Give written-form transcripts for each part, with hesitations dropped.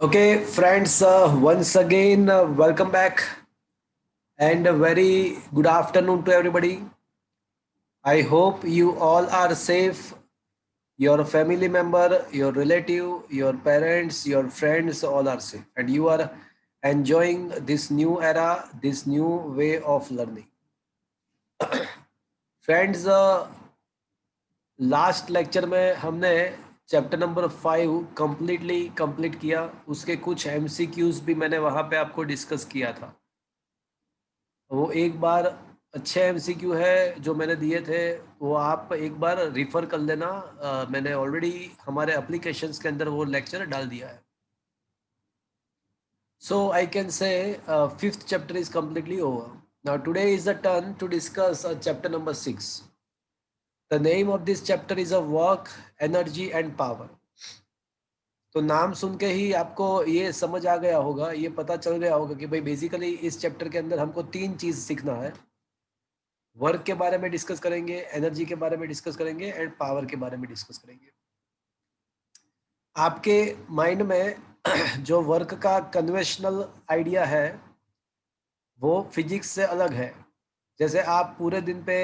Okay, friends, once again, welcome back and a very good afternoon to everybody. I hope you all are safe. Your family member, your relative, your parents, your friends, all are safe. And you are enjoying this new era, this new way of learning. Friends, last lecture में हमने chapter number 5 completely complete किया। उसके कुछ MCQs भी मैंने वहाँ पे आपको डिस्कस किया था। वो एक बार अच्छे एमसीक्यू है जो मैंने दिए थे, वो आप एक बार रिफर कर लेना। मैंने ऑलरेडी हमारे एप्लीकेशंस के अंदर वो लेक्चर डाल दिया है। So I can say fifth chapter is completely over. Now today is the turn to discuss chapter number 6. The name of this chapter is a work, energy and power. तो नाम सुन के ही आपको ये समझ आ गया होगा, ये पता चल गया होगा कि भाई बेसिकली इस चैप्टर के अंदर हमको 3 चीज सीखना है। वर्क के बारे में डिस्कस करेंगे, एनर्जी के बारे में डिस्कस करेंगे एंड पावर के बारे में डिस्कस करेंगे। आपके माइंड में जो वर्क का कन्वेंशनल आइडिया है वो फिजिक्स से अलग है। जैसे आप पूरे दिन पे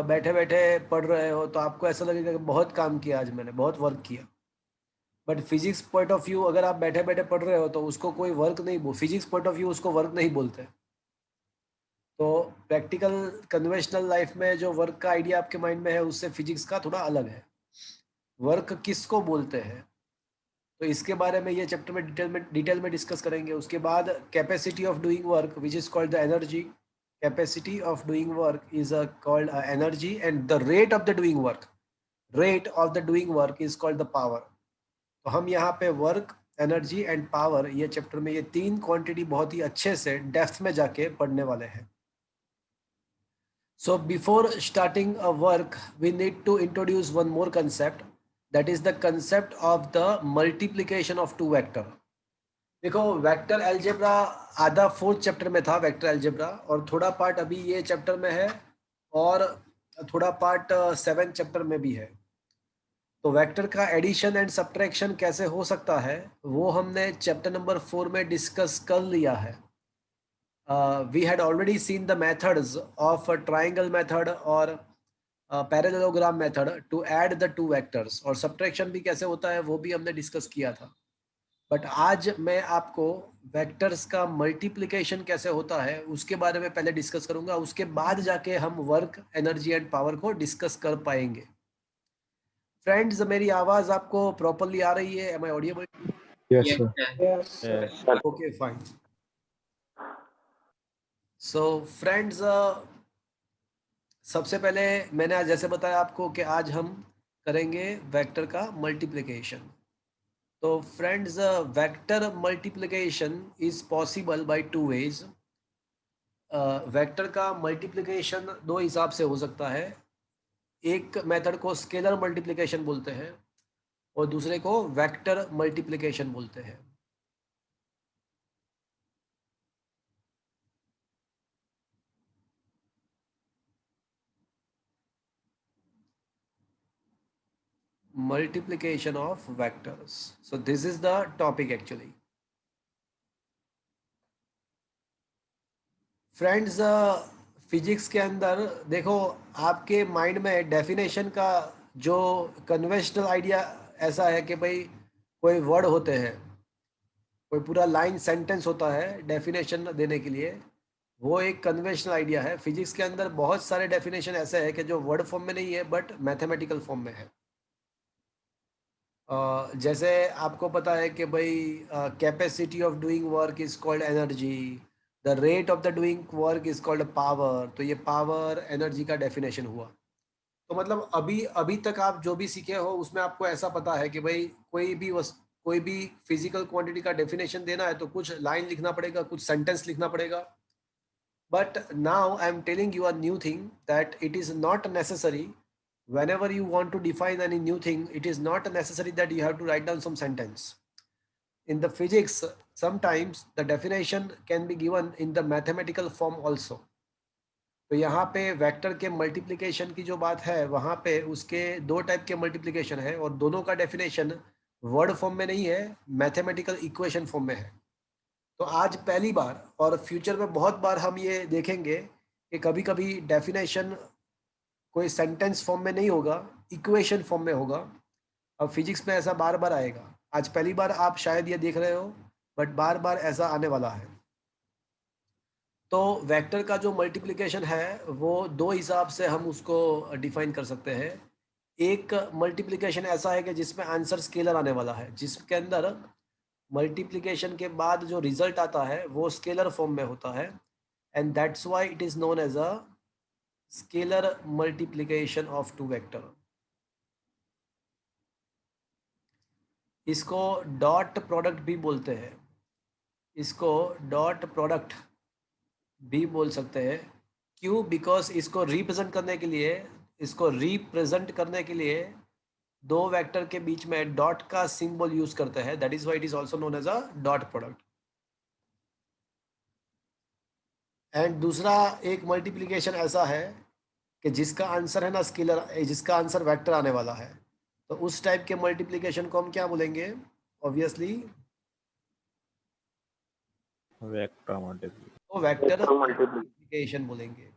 बैठे बैठे पढ़ रहे हो तो आपको ऐसा लगेगा कि बहुत काम किया आज मैंने, बहुत वर्क किया। But physics point of view अगर आप बैठे बैठे पढ़ रहे हो तो उसको कोई वर्क नहीं बोल, फिजिक्स पॉइंट ऑफ व्यू उसको वर्क नहीं बोलते। तो प्रैक्टिकल कन्वेंशनल लाइफ में जो वर्क का आइडिया आपके माइंड में है उससे फिजिक्स का थोड़ा अलग है। वर्क किसको बोलते हैं, तो इसके बारे में ये चैप्टर में डिटेल में डिस्कस करेंगे। उसके बाद capacity of doing work which is called the energy. Capacity of doing work is called energy and the rate of the doing work, rate of the doing work is called the power. तो हम यहाँ पे work, energy and power, ये chapter में ये 3 quantity बहुत ही अच्छे से डेप्थ में जाके पढ़ने वाले हैं। So before starting a work, we need to introduce one more concept, that is the concept of the multiplication of two vector. देखो वेक्टर अलजेब्रा आधा 4th चैप्टर में था वेक्टर अलजेब्रा, और थोड़ा पार्ट अभी ये चैप्टर में है और थोड़ा पार्ट 7th चैप्टर में भी है। तो वेक्टर का एडिशन एंड सब्ट्रैक्शन कैसे हो सकता है वो हमने चैप्टर नंबर 4 में डिस्कस कर लिया है। We had already seen the methods of a triangle method or parallelogram method to add the two vectors, और subtraction भी कैसे होता है वो भी हमने डिस्कस किया था। बट आज मैं आपको वेक्टर्स का मल्टीप्लिकेशन कैसे होता है उसके बारे में पहले डिस्कस करूंगा, उसके बाद जाके हम वर्क, एनर्जी एंड पावर को डिस्कस कर पाएंगे। फ्रेंड्स, मेरी आवाज आपको प्रॉपरली आ रही है? Am I audible? Yes, sir. Yes. Okay fine. So friends, सबसे पहले मैंने आज जैसे बताया आपको कि आज हम करेंगे वेक्टर का मल्टीप्लिकेशन। तो friends, vector multiplication is possible by 2 ways. Vector का मल्टीप्लिकेशन 2 हिसाब से हो सकता है। एक मेथड को स्केलर मल्टीप्लिकेशन बोलते हैं और दूसरे को वेक्टर मल्टीप्लिकेशन बोलते हैं। multiplication of vectors. So this is the topic actually. Friends, physics के अंदर देखो आपके माइंड में डेफिनेशन का जो कन्वेंशनल आइडिया ऐसा है कि भाई कोई वर्ड होते हैं, कोई पूरा लाइन सेंटेंस होता है डेफिनेशन देने के लिए, वो एक कन्वेंशनल आइडिया है। फिजिक्स के अंदर बहुत सारे डेफिनेशन ऐसे हैं कि जो वर्ड फॉर्म में नहीं है बट मैथमेटिकल फॉर्म में है। जैसे आपको पता है कि भाई capacity of doing work is called energy, the rate of the doing work is called power. तो ये पावर एनर्जी का डेफिनेशन हुआ। तो मतलब अभी अभी तक आप जो भी सीखे हो उसमें आपको ऐसा पता है कि भाई कोई भी फिजिकल क्वांटिटी का डेफिनेशन देना है तो कुछ लाइन लिखना पड़ेगा, कुछ सेंटेंस लिखना पड़ेगा। But now I am telling you a new thing that it is not necessary whenever you want to define any new thing, it is not necessary that you have to write down some sentence. In the physics, sometimes the definition can be given in the mathematical form also. तो यहाँ पे vector के multiplication की जो बात है वहाँ पे उसके 2 टाइप के मल्टीप्लिकेशन है और दोनों का डेफिनेशन वर्ड फॉर्म में नहीं है, मैथमेटिकल इक्वेशन फॉर्म में है। तो आज पहली बार और फ्यूचर में बहुत बार हम ये देखेंगे कि कभी कभी डेफिनेशन कोई सेंटेंस फॉर्म में नहीं होगा, इक्वेशन फॉर्म में होगा। अब फिजिक्स में ऐसा बार बार आएगा। आज पहली बार आप शायद ये देख रहे हो, बट बार बार ऐसा आने वाला है। तो वेक्टर का जो मल्टीप्लिकेशन है वो दो हिसाब से हम उसको डिफाइन कर सकते हैं। एक मल्टीप्लिकेशन ऐसा है कि जिसमें आंसर स्केलर आने वाला है, जिसके अंदर मल्टीप्लिकेशन के बाद जो रिजल्ट आता है वो स्केलर फॉर्म में होता है, and that's why it is known as a scalar multiplication of two vector. इसको डॉट प्रोडक्ट भी बोलते हैं, इसको डॉट प्रोडक्ट भी बोल सकते हैं। क्यों? बिकॉज इसको रिप्रेजेंट करने के लिए, इसको रिप्रेजेंट करने के लिए दो वेक्टर के बीच में डॉट का सिंबल यूज करते हैं, that is why it is also known as a dot product. And दूसरा एक मल्टीप्लिकेशन ऐसा है कि जिसका आंसर है ना स्केलर, जिसका आंसर वेक्टर आने वाला है, तो उस टाइप के मल्टीप्लिकेशन को हम क्या बोलेंगे? Obviously vector multiplication. तो वेक्टर मल्टीप्लिकेशन बोलेंगे।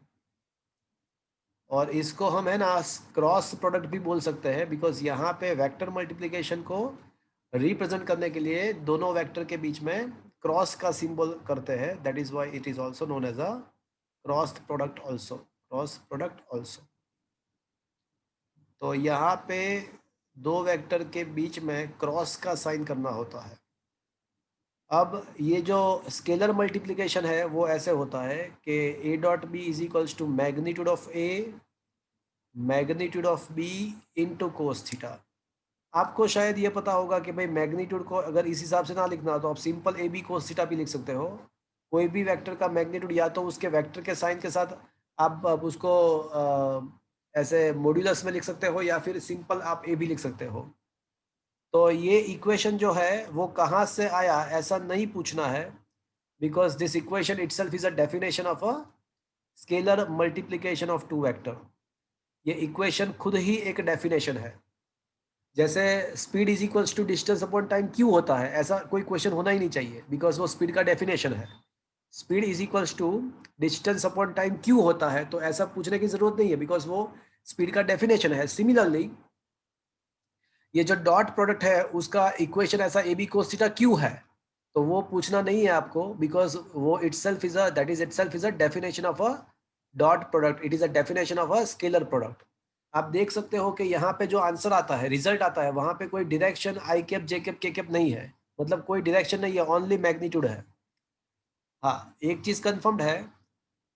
और इसको हम है ना क्रॉस प्रोडक्ट भी बोल सकते हैं, बिकॉज यहाँ पे वेक्टर मल्टीप्लिकेशन को रिप्रेजेंट करने के लिए दोनों वेक्टर के बीच में क्रॉस का सिंबल करते हैं, that is why it is also known as a cross product also, cross product also. तो यहाँ पे दो वेक्टर के बीच में क्रॉस का साइन करना होता है। अब ये जो स्केलर मल्टीप्लिकेशन है वो ऐसे होता है कि A dot B is equals to magnitude of A magnitude of B into cos theta. आपको शायद ये पता होगा कि भाई मैग्नीट्यूड को अगर इस हिसाब से ना लिखना तो आप simple A B cos theta भी लिख सकते हो। कोई भी वेक्टर का मैग्नीट्यूड या तो उसके वेक्टर के साइन के साथ आप उसको ऐसे मॉड्यूलस में लिख सकते हो, या फिर सिंपल आप ए बी लिख सकते हो। तो ये इक्वेशन जो है वो कहाँ से आया ऐसा नहीं पूछना है, because this equation itself is a definition of a scalar multiplication of two vector. ये इक्वेशन खुद ही एक डेफिनेशन है। जैसे speed is equals to distance upon time क्यों होता है, ऐसा कोई क्वेश्चन होना ही नहीं चाहिए, बिकॉज वो स्पीड का डेफिनेशन है। Speed is equals to distance upon time क्यों होता है, तो ऐसा पूछने की जरूरत नहीं है, बिकॉज वो स्पीड का डेफिनेशन है। सिमिलरली ये जो डॉट प्रोडक्ट है उसका इक्वेशन ऐसा ए बी कोस थीटा क्यों है, तो वो पूछना नहीं है आपको, बिकॉज वो itself is a that is itself is a definition of a dot product, it is a definition of a scalar product. आप देख सकते हो कि यहाँ पे जो आंसर आता है, रिजल्ट आता है, वहां पे कोई direction I cap J cap के कैप नहीं है, मतलब कोई डायरेक्शन नहीं है, ओनली मैग्नीट्यूड है। हाँ, एक चीज कंफर्म्ड है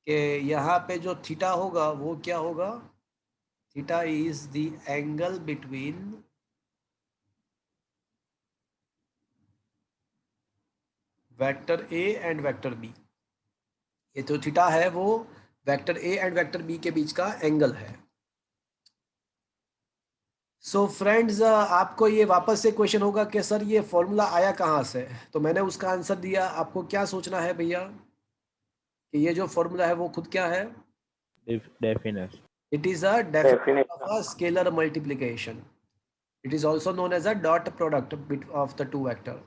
कि यहाँ पे जो थीटा होगा वो क्या होगा? Theta is the angle between vector A and vector B. ये जो थीटा है वो vector A and vector B के बीच का एंगल है। सो फ्रेंड्स, आपको ये वापस से क्वेश्चन होगा कि सर ये फॉर्मूला आया कहाँ से, तो मैंने उसका आंसर दिया। आपको क्या सोचना है भैया कि ये जो फॉर्मूला है वो खुद क्या है? Definition. It is a definition of a scalar multiplication. It is also known as a dot product of the two vector.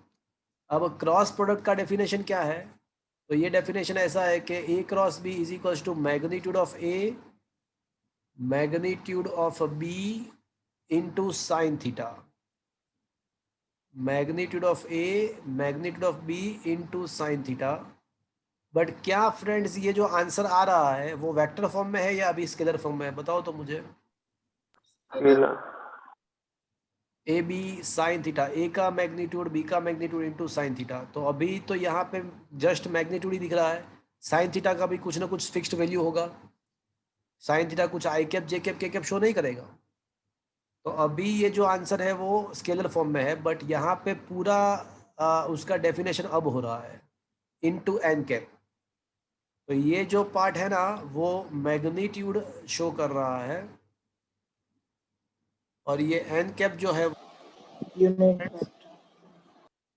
अब क्रॉस प्रोडक्ट का डेफिनेशन क्या है? तो ये डेफिनेशन ऐसा है कि A cross B is equals to magnitude of A magnitude of B into sine theta. Magnitude of A magnitude of B into sine theta. But क्या फ्रेंड्स ये जो आंसर आ रहा है वो वेक्टर फॉर्म में है या अभी स्केलर फॉर्म में है, बताओ तो मुझे। ए बी साइन थीटा, ए का मैग्नीट्यूड बी का मैग्नीट्यूड इंटू साइन थीटा। तो अभी तो यहाँ पे जस्ट मैग्नीट्यूड ही दिख रहा है, साइन थीटा का भी कुछ ना कुछ फिक्स्ड वैल्यू होगा। साइन थीटा कुछ आई कैप जे कैप के कैप शो नहीं करेगा। तो अभी ये जो आंसर है वो स्केलर फॉर्म में है, बट यहाँ पे पूरा उसका डेफिनेशन अब हो रहा है इनटू एन कैप। तो ये जो पार्ट है ना वो मैग्नीट्यूड शो कर रहा है, और ये एन कैप जो है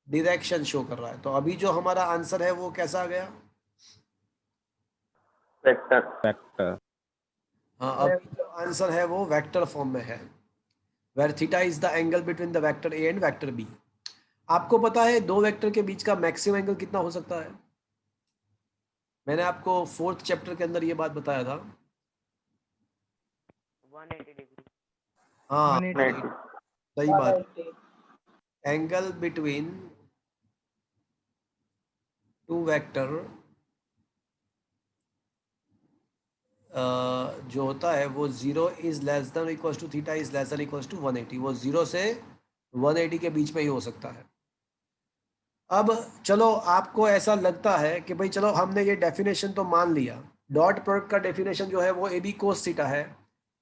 डायरेक्शन शो कर रहा है। तो अभी जो हमारा आंसर है वो कैसा आ गया? वेक्टर। हाँ, अभी जो आंसर है वो वेक्टर फॉर्म में है। where theta is the angle between the vector A and vector B. आपको पता है दो वेक्टर के बीच का मैक्सिमम एंगल कितना हो सकता है? मैंने आपको 4th चैप्टर के अंदर ये बात बताया था। 180 डिग्री। हाँ 180. सही बात। एंगल बिटवीन टू वेक्टर जो होता है वो 0 is less than equal to theta is less than equal to 180, वो 0 से 180 के बीच में ही हो सकता है। अब चलो आपको ऐसा लगता है कि भाई चलो हमने ये डेफिनेशन तो मान लिया, डॉट प्रोडक्ट का डेफिनेशन जो है वो ए बी कोस थीटा है,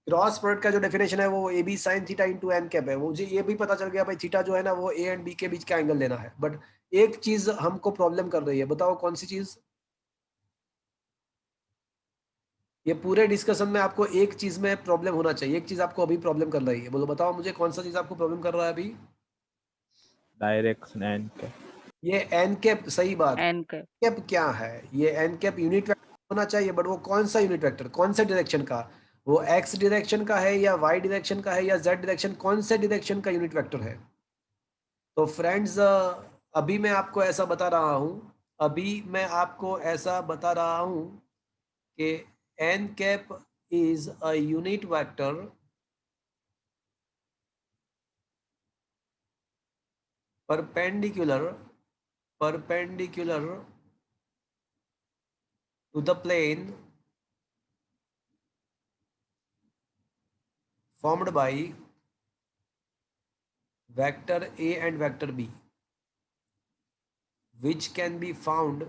क्रॉस प्रोडक्ट का जो डेफिनेशन है वो A B sine theta into n cap है। मुझे ये भी पता चल गया भाई थीटा जो है ना वो ए एंड बी के बीच का एंगल लेना है, बट एक चीज हमको प्रॉब्लम कर रही है, बताओ कौन सी चीज? ये पूरे डिस्कशन में आपको एक चीज में प्रॉब्लम होना चाहिए, एक चीज आपको अभी प्रॉब्लम कर रही है, बोलो बताओ मुझे कौन सा चीज आपको प्रॉब्लम कर रहा है अभी? डायरेक्शन एन के। ये एन कैप, सही बात। एन के कैप क्या है? ये एन कैप यूनिट वेक्टर होना चाहिए, बट वो कौन सा यूनिट वेक्टर, कौन से डायरेक्शन का? वो एक्स डायरेक्शन का है या वाई डायरेक्शन का है या जेड डायरेक्शन, कौन से डायरेक्शन का यूनिट वेक्टर है? तो फ्रेंड्स अभी मैं आपको ऐसा बता रहा हूं, अभी मैं आपको ऐसा बता रहा हूं कि n cap is a unit vector perpendicular to the plane formed by vector A and vector B, which can be found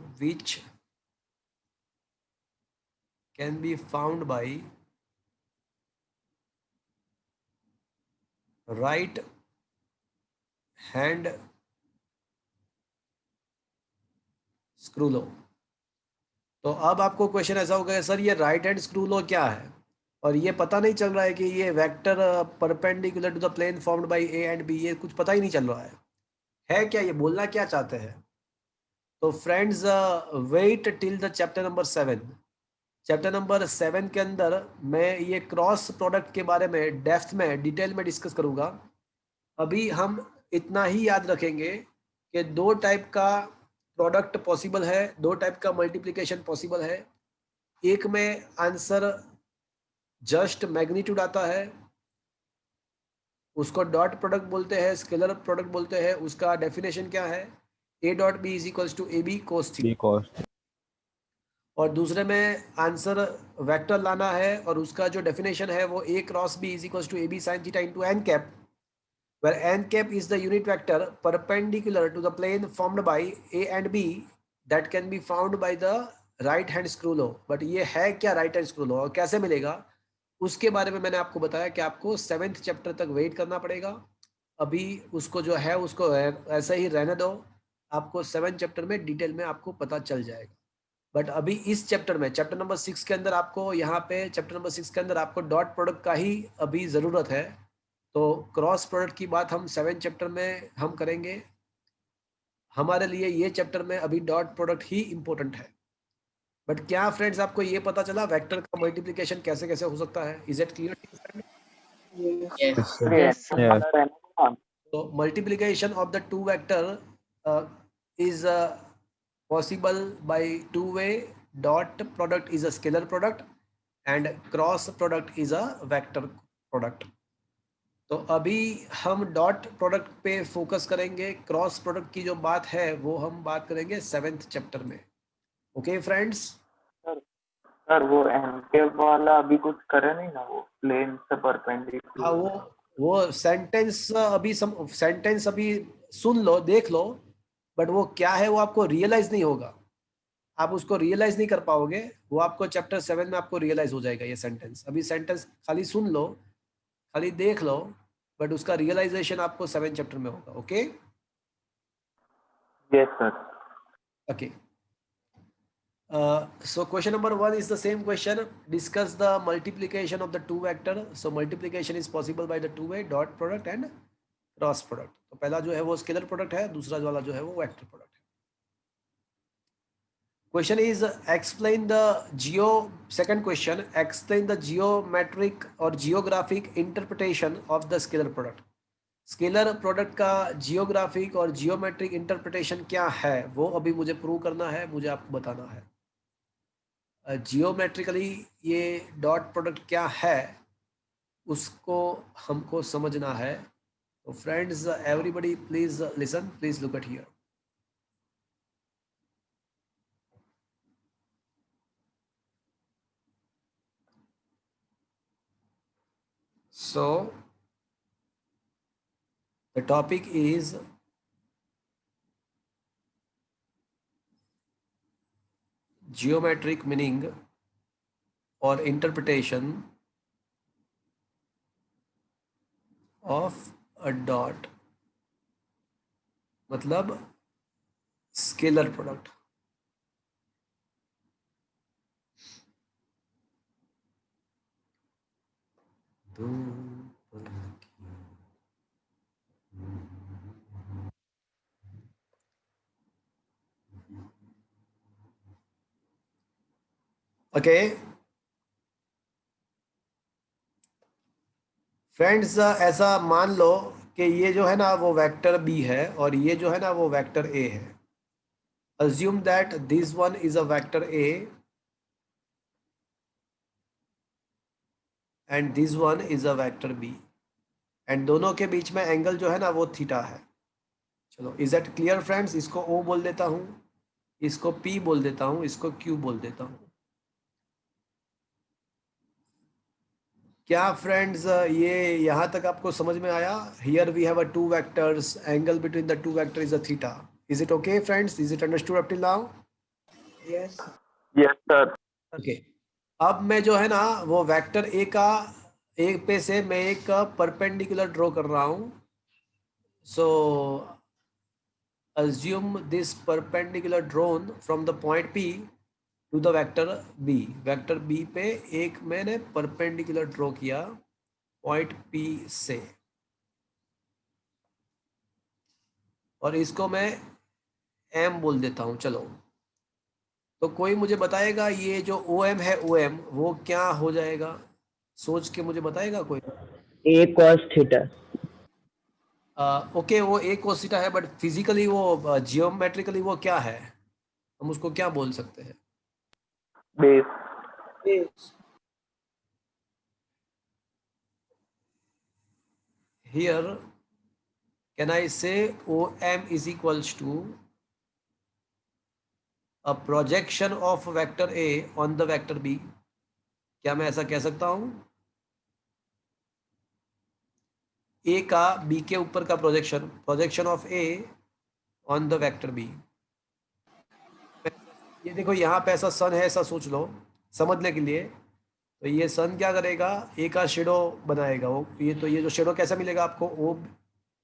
by right hand screw law. तो अब आपको क्वेश्चन ऐसा होगा सर ये राइट हैंड स्क्रू लॉ क्या है, और ये पता नहीं चल रहा है कि ये vector perpendicular to the plane formed by A and B, ये कुछ पता ही नहीं चल रहा है क्या, ये बोलना क्या चाहते हैं? तो friends wait till the chapter number 7। Chapter number 7 के अंदर मैं ये क्रॉस प्रोडक्ट के बारे में डेप्थ में डिटेल में डिस्कस करूंगा। अभी हम इतना ही याद रखेंगे कि दो टाइप का प्रोडक्ट पॉसिबल है, दो टाइप का मल्टीप्लिकेशन पॉसिबल है। एक में आंसर जस्ट मैग्नीट्यूड आता है, उसको डॉट प्रोडक्ट बोलते हैं, स्केलर प्रोडक्ट बोलते हैं। उसका डेफिनेशन क्या है? A dot B is equals to A B cos theta. Because और दूसरे में आंसर वेक्टर लाना है और उसका जो डेफिनेशन है वो A cross B is equals to A B sine theta into N cap, where n cap is the unit vector perpendicular to the plane formed by A and B that can be found by the right hand screw law। But ये है क्या right hand screw law और कैसे मिलेगा उसके बारे में मैंने आपको बताया कि आपको 7th चैप्टर तक वेट करना पड़ेगा। अभी उसको जो है उसको ऐसे ही रहने दो, आपको 7th चैप्टर में डिटेल में आपको पता चल जाएगा। बट अभी इस चैप्टर में चैप्टर नंबर 6 के अंदर आपको यहाँ पे चैप्टर नंबर 6 के अंदर आपको डॉट प्रोडक्ट का ही अभी ज़रूरत है। तो क्रॉस प्रोडक्ट की बात हम 7th चैप्टर में हम करेंगे। हमारे लिए ये चैप्टर में अभी डॉट प्रोडक्ट ही इंपॉर्टेंट है। बट क्या फ्रेंड्स आपको ये पता चला वेक्टर का मल्टीप्लिकेशन कैसे कैसे हो सकता है? Is it clear? Yes. Yes yes तो multiplication of the two vector is possible by two way, dot product is a scalar product and cross product is a vector product। तो अभी हम डॉट प्रोडक्ट पे focus करेंगे, cross product की जो बात है वो हम बात करेंगे 7th चैप्टर में। Okay friends? सर वो एनकेप वाला अभी कुछ करे नहीं ना, वो प्लेन से परपेंडिकुलर। हाँ वो सेंटेंस अभी सुन लो, देख लो, बट वो क्या है वो आपको रियलाइज नहीं होगा, आप उसको रियलाइज नहीं कर पाओगे, वो आपको चैप्टर 7 में आपको रियलाइज हो जाएगा। ये सेंटेंस अभी सेंटेंस खाली सुन लो, खाली देख लो, बट उसका रियलाइजेशन आपको 7th चैप्टर में होगा। Okay yes sir. okay so question number 1 is the same question, discuss the multiplication of the two vector। so multiplication is possible by the two way, dot product and cross product। तो पहला जो है वो scalar product है, दूसरा वाला जो है वो वेक्टर प्रोडक्ट है। Question is explain the second question, explain the geometric or geographic interpretation of the scalar product. Scalar product का जियोग्राफिक और जियोमेट्रिक इंटरप्रिटेशन क्या है वो अभी मुझे प्रूव करना है, मुझे आपको बताना है। जियोमेट्रिकली ये डॉट प्रोडक्ट क्या है उसको हमको समझना है। तो friends, everybody please listen, please look at here. So the topic is geometric meaning or interpretation of a dot, मतलब स्केलर प्रोडक्ट। ओके फ्रेंड्स, ऐसा मान लो कि ये जो है ना वो वेक्टर बी है और ये जो है ना वो वेक्टर ए है। assume that this one is a vector a and this one is a vector b and दोनों के बीच में एंगल जो है ना वो थीटा है। चलो, इज दैट क्लियर फ्रेंड्स? इसको ओ बोल देता हूँ, इसको पी बोल देता हूँ, इसको क्यू बोल देता हूँ। क्या फ्रेंड्स ये यहाँ तक आपको समझ में आया? Here we have a two vectors, angle between the two vector is a theta. Is it okay friends? Is it understood up till now? Yes. Yes sir. Okay, अब मैं जो है ना वो वेक्टर ए का एक पे से मैं एक परपेंडिकुलर ड्रॉ कर रहा हूँ। सो assume this perpendicular drawn from the point P to the vector B। Vector B पे एक मैंने परपेंडिकुलर ड्रॉ किया पॉइंट P से, और इसको मैं M बोल देता हूँ। चलो, तो कोई मुझे बताएगा ये जो OM है OM वो क्या हो जाएगा? सोच के मुझे बताएगा कोई? A cos theta. ओके, वो ए कोस थीटा है, बट फिजिकली वो जियोमेट्रिकली वो क्या है? हम उसको क्या बोल सकते हैं? Base. Base. Here can I say OM is equals to a projection of vector A on the vector B? क्या मैं ऐसा कह सकता हूँ? A का B के ऊपर का projection, projection of A on the vector B। ये देखो यहाँ पे ऐसा सन है, ऐसा सोच लो समझने के लिए। तो ये सन क्या करेगा? ए का शेडो बनाएगा वो, ये तो ये जो शेडो कैसा मिलेगा आपको? ओ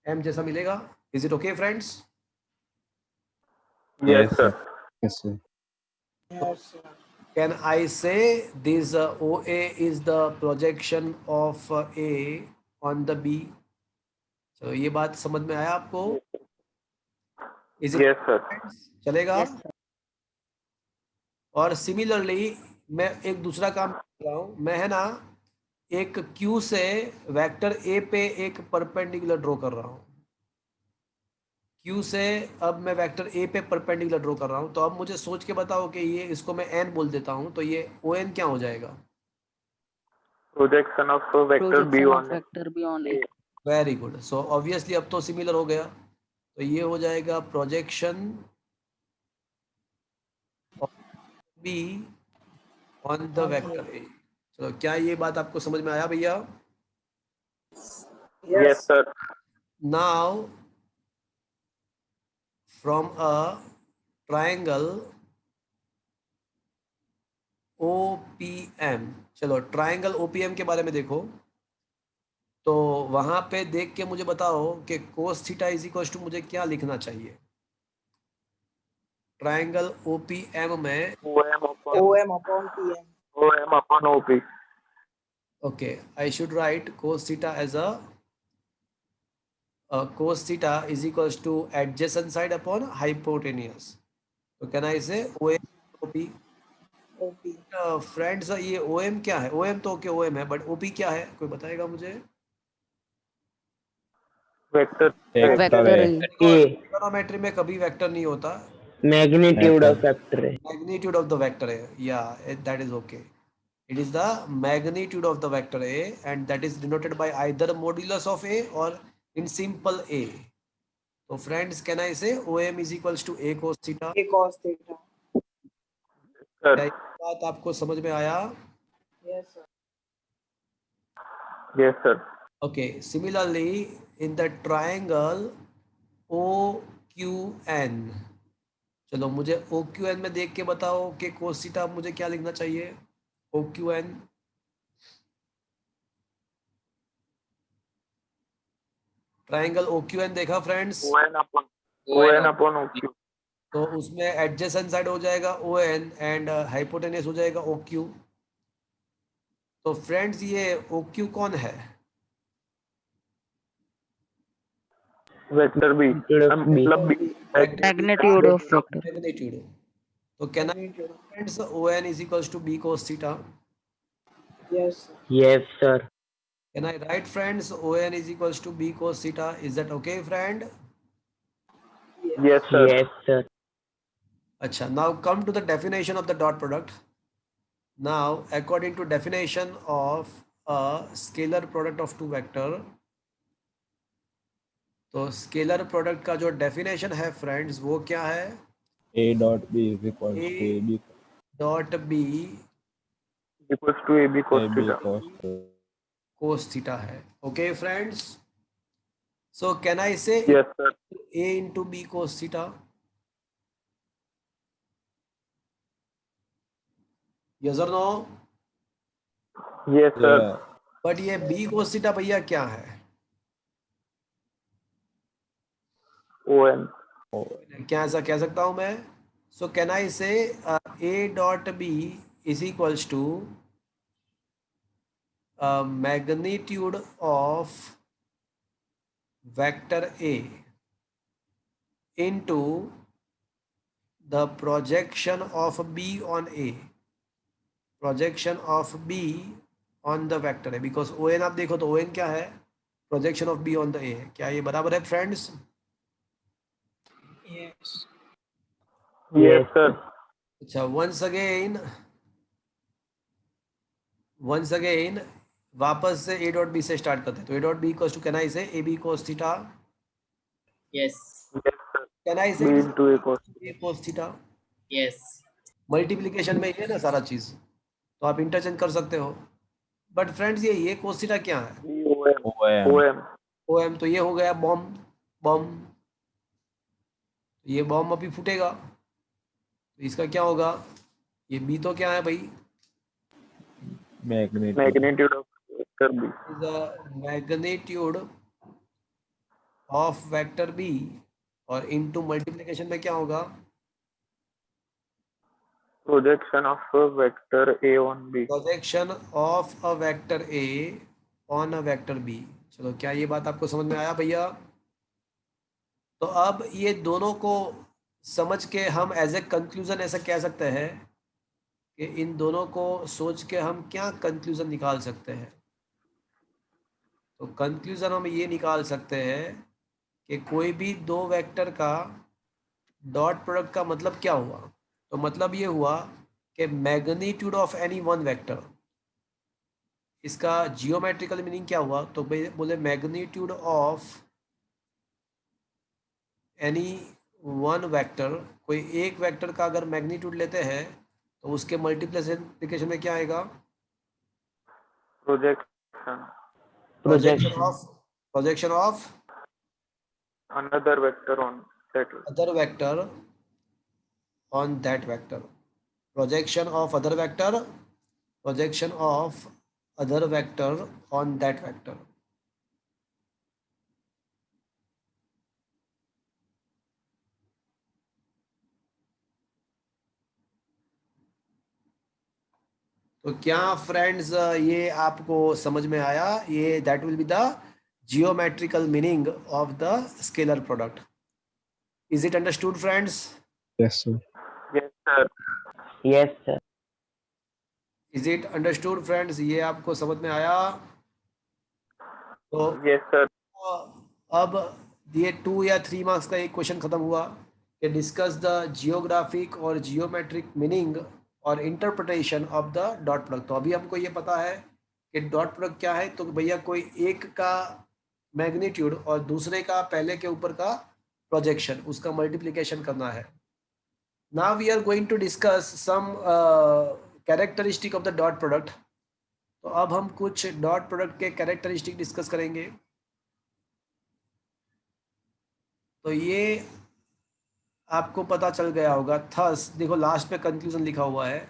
एम जैसा मिलेगा। Is it okay friends? Yes sir. Yes, sir. Yes, sir. Can I say this O A is the projection of A on the B? चलो, ये बात समझ में आया आपको? Is it yes sir. चलेगा? Yes, sir. और सिमिलरली मैं एक दूसरा काम कर रहा हूँ, मैं है ना एक Q से वेक्टर A पे एक परपेंडिकुलर ड्रॉ कर रहा हूँ। Q से अब मैं वेक्टर A पे परपेंडिकुलर ड्रॉ कर रहा हूँ। तो अब मुझे सोच के बताओ कि ये इसको मैं N बोल देता हूँ, तो ये ON क्या हो जाएगा? Projection of vector B projection of on vector B on A. Very good. So obviously अब तो सिमिलर हो गया, तो ये हो जाएगा projection B on the vector A। चलो, क्या ये बात आपको समझ में आया भैया? Yes Yes. Sir. Now from a triangle OPM, चलो ट्राइंगल OPM के बारे में देखो। तो वहां पे देख के मुझे बताओ कि cos theta is equal to मुझे क्या लिखना चाहिए? ट्राइंगल OPM में OM upon OM upon PM. OM upon OP। Okay, I should write cos theta as a cos theta is equal to adjacent side upon hypotenuse. तो can I say OA OP OP. Friends ये ओएम क्या है? ओएम तो okay ओएम है, but OP क्या है? कोई बताएगा मुझे? वेक्टर वेक्टर वेक्टर है ट्रिगोनोमेट्री में कभी वेक्टर नहीं होता, Magnitude of vector है. magnitude of the vector A. Yeah, that is okay. It is the magnitude of the vector A, and that is denoted by either modulus of A or in simple A. So friends, can I say OM is equals to A cos theta? A cos theta. क्या sir. ये बात आपको समझ में आया? Yes, sir. Yes sir. Okay. Similarly, in the triangle OQN, चलो मुझे OQN में देख के बताओ कि cos theta मुझे क्या लिखना चाहिए? OQN ट्राइंगल OQN देखा फ्रेंड्स? ON upon OQ. तो उसमें एडजेसेंट साइड हो जाएगा ON एंड हाइपोटेनस हो जाएगा OQ. तो फ्रेंड्स ये OQ कौन है? Vector B. मतलब B. Magnitude of vector magnitude. तो can I Magnitude. Friends ON is equals to B cos theta? Yes, sir. Yes, sir. Can I write friends ON is equals to B cos theta? Is that okay friend? Yes sir. Yes, sir. Acha, now come to the definition of the dot product. Now according to definition of a scalar product of two vector, तो scalar product का जो definition है friends वो क्या है? A dot B is equals to A AB dot B equals to AB cos AB theta. cos cos theta है. Okay friends, so can I say yes sir. A into B cos theta? Yes और no? Yes sir. yeah, but ये B cos theta भैया क्या है? ON. क्या ऐसा कह सकता हूं मैं? सो can I say A dot B is equals to magnitude of vector A into the projection of B on A, projection of B on the vector A, because ON आप देखो तो ON क्या है? projection of B on the A है. क्या ये बराबर है फ्रेंड्स? Yes. Yes sir. अच्छा, once again वापस से A डॉट बी से स्टार्ट करते हैं. तो A dot B equals to can I say AB cos theta? Yes. Yes sir. Can I say B into A cos. A cos theta? Yes. Multiplication में ये ना सारा चीज, तो आप इंटरचेंज कर सकते हो. बट फ्रेंड्स ये cos थीटा क्या है? OM. OM OM. OM. तो ये हो गया बॉम्ब. ये बॉम्ब अभी फूटेगा तो इसका क्या होगा? ये बी तो क्या है भाई? magnitude Magnitude of vector B. The magnitude of vector B, और इनटू मल्टीप्लिकेशन में क्या होगा? Projection of a vector A on B. Projection of a vector A on a vector B. चलो, क्या ये बात आपको समझ में आया भैया? तो अब ये दोनों को समझ के हम एज ए कंक्लूजन ऐसा कह सकते हैं कि इन दोनों को सोच के हम क्या कंक्लूजन निकाल सकते हैं? तो कंक्लूजन हम ये निकाल सकते हैं कि कोई भी दो वेक्टर का डॉट प्रोडक्ट का मतलब क्या हुआ? तो मतलब ये हुआ कि magnitude of any one vector, इसका जियोमेट्रिकल मीनिंग क्या हुआ? तो बोले magnitude of any one vector, कोई एक वेक्टर का अगर मैग्नीट्यूड लेते हैं तो उसके मल्टीप्लिकेशन में क्या आएगा? Projection. Projection of Another vector on that. Other vector on that vector. Projection of other vector on that vector. तो क्या फ्रेंड्स ये आपको समझ में आया? ये that will be the geometrical meaning of the scalar product. Is it understood friends? yes sir Yes sir. Yes, sir. Is it understood friends? ये आपको समझ में आया? तो यस सर। अब ये 2 या 3 मार्क्स का एक क्वेश्चन खत्म हुआ कि डिस्कस द जियोग्राफिक और जियोमेट्रिक मीनिंग और interpretation of the dot product. तो अभी हमको ये पता है कि डॉट प्रोडक्ट क्या है। तो भैया कोई एक का मैग्नीट्यूड और दूसरे का पहले के ऊपर का प्रोजेक्शन, उसका मल्टीप्लिकेशन करना है। Now we are going to discuss some characteristic of the dot product. तो अब हम कुछ डॉट प्रोडक्ट के कैरेक्टरिस्टिक डिस्कस करेंगे। तो ये आपको पता चल गया होगा। थस देखो लास्ट में कंक्लूजन लिखा हुआ है,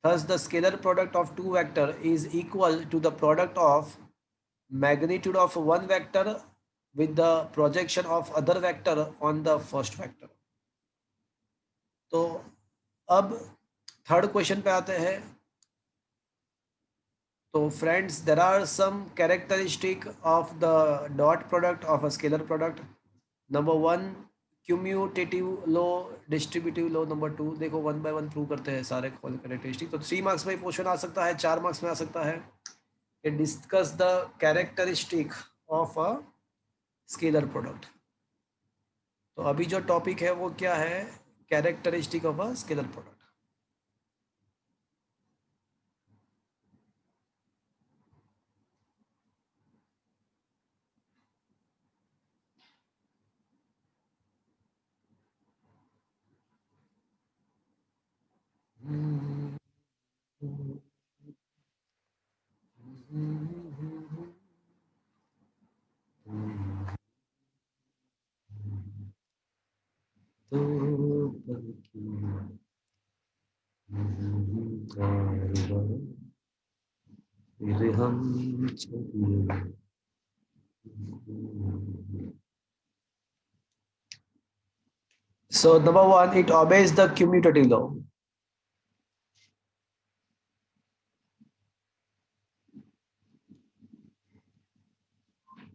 thus the scalar product of two vector is equal to the product of magnitude of one vector with the projection of other vector on the first vector। तो अब थर्ड क्वेश्चन पे आते हैं। तो friends there are some characteristic of the dot product of a scalar product. Number 1 commutative law, distributive law. Number 2 देखो 1 bye 1 prove करते हैं सारे कैरेक्टरिस्टिक। तो 3 मार्क्स में क्वेश्चन आ सकता है, 4 मार्क्स में आ सकता है कि discuss the characteristic of a scalar product. तो अभी जो टॉपिक है वो क्या है? Characteristic of a scalar product. So number 1, it obeys the commutative law।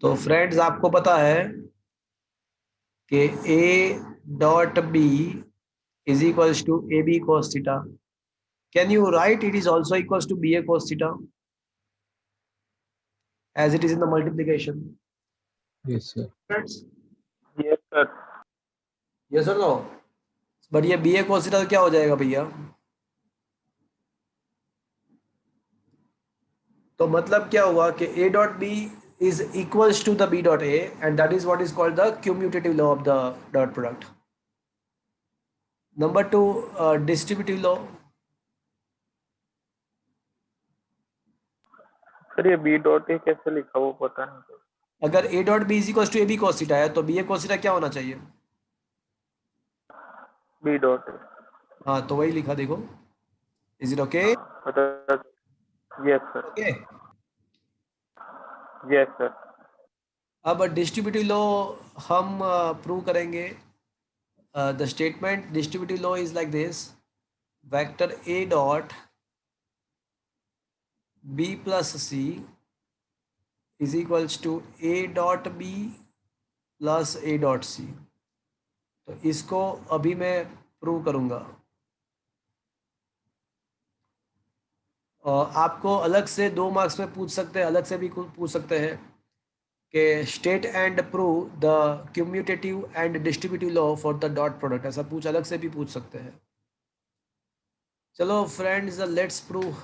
तो फ्रेंड्स आपको पता है कि A dot B is equals to AB cos theta। Can you write it is also equals to BA cos theta as it is in the multiplication? Yes, sir. Friends, yes sir. yes or no? But ये BA cos theta क्या हो जाएगा भैया? तो मतलब क्या हुआ कि A dot B is equals to the B dot A and that is what is called the commutative law of the dot product। Number 2 distributive law। Sir ये बी डॉट ए कैसे लिखा वो पता नहीं सर। अगर A dot B is equals to AB cos theta है तो BA cos theta क्या होना चाहिए? B dot A. हाँ तो वही लिखा देखो। Is it okay? पता। Yes sir. Okay। Yes sir. अब डिस्ट्रीब्यूटिव लॉ हम प्रूव करेंगे। The statement distributive law is like this, vector A dot B plus C is equals to A dot B plus A dot C। तो इसको अभी मैं prove करूंगा। आपको अलग से 2 मार्क्स में पूछ सकते हैं, अलग से भी पूछ सकते हैं कि state and prove the commutative and distributive law for the dot product. ऐसा अलग से भी पूछ सकते हैं। चलो friends let's prove.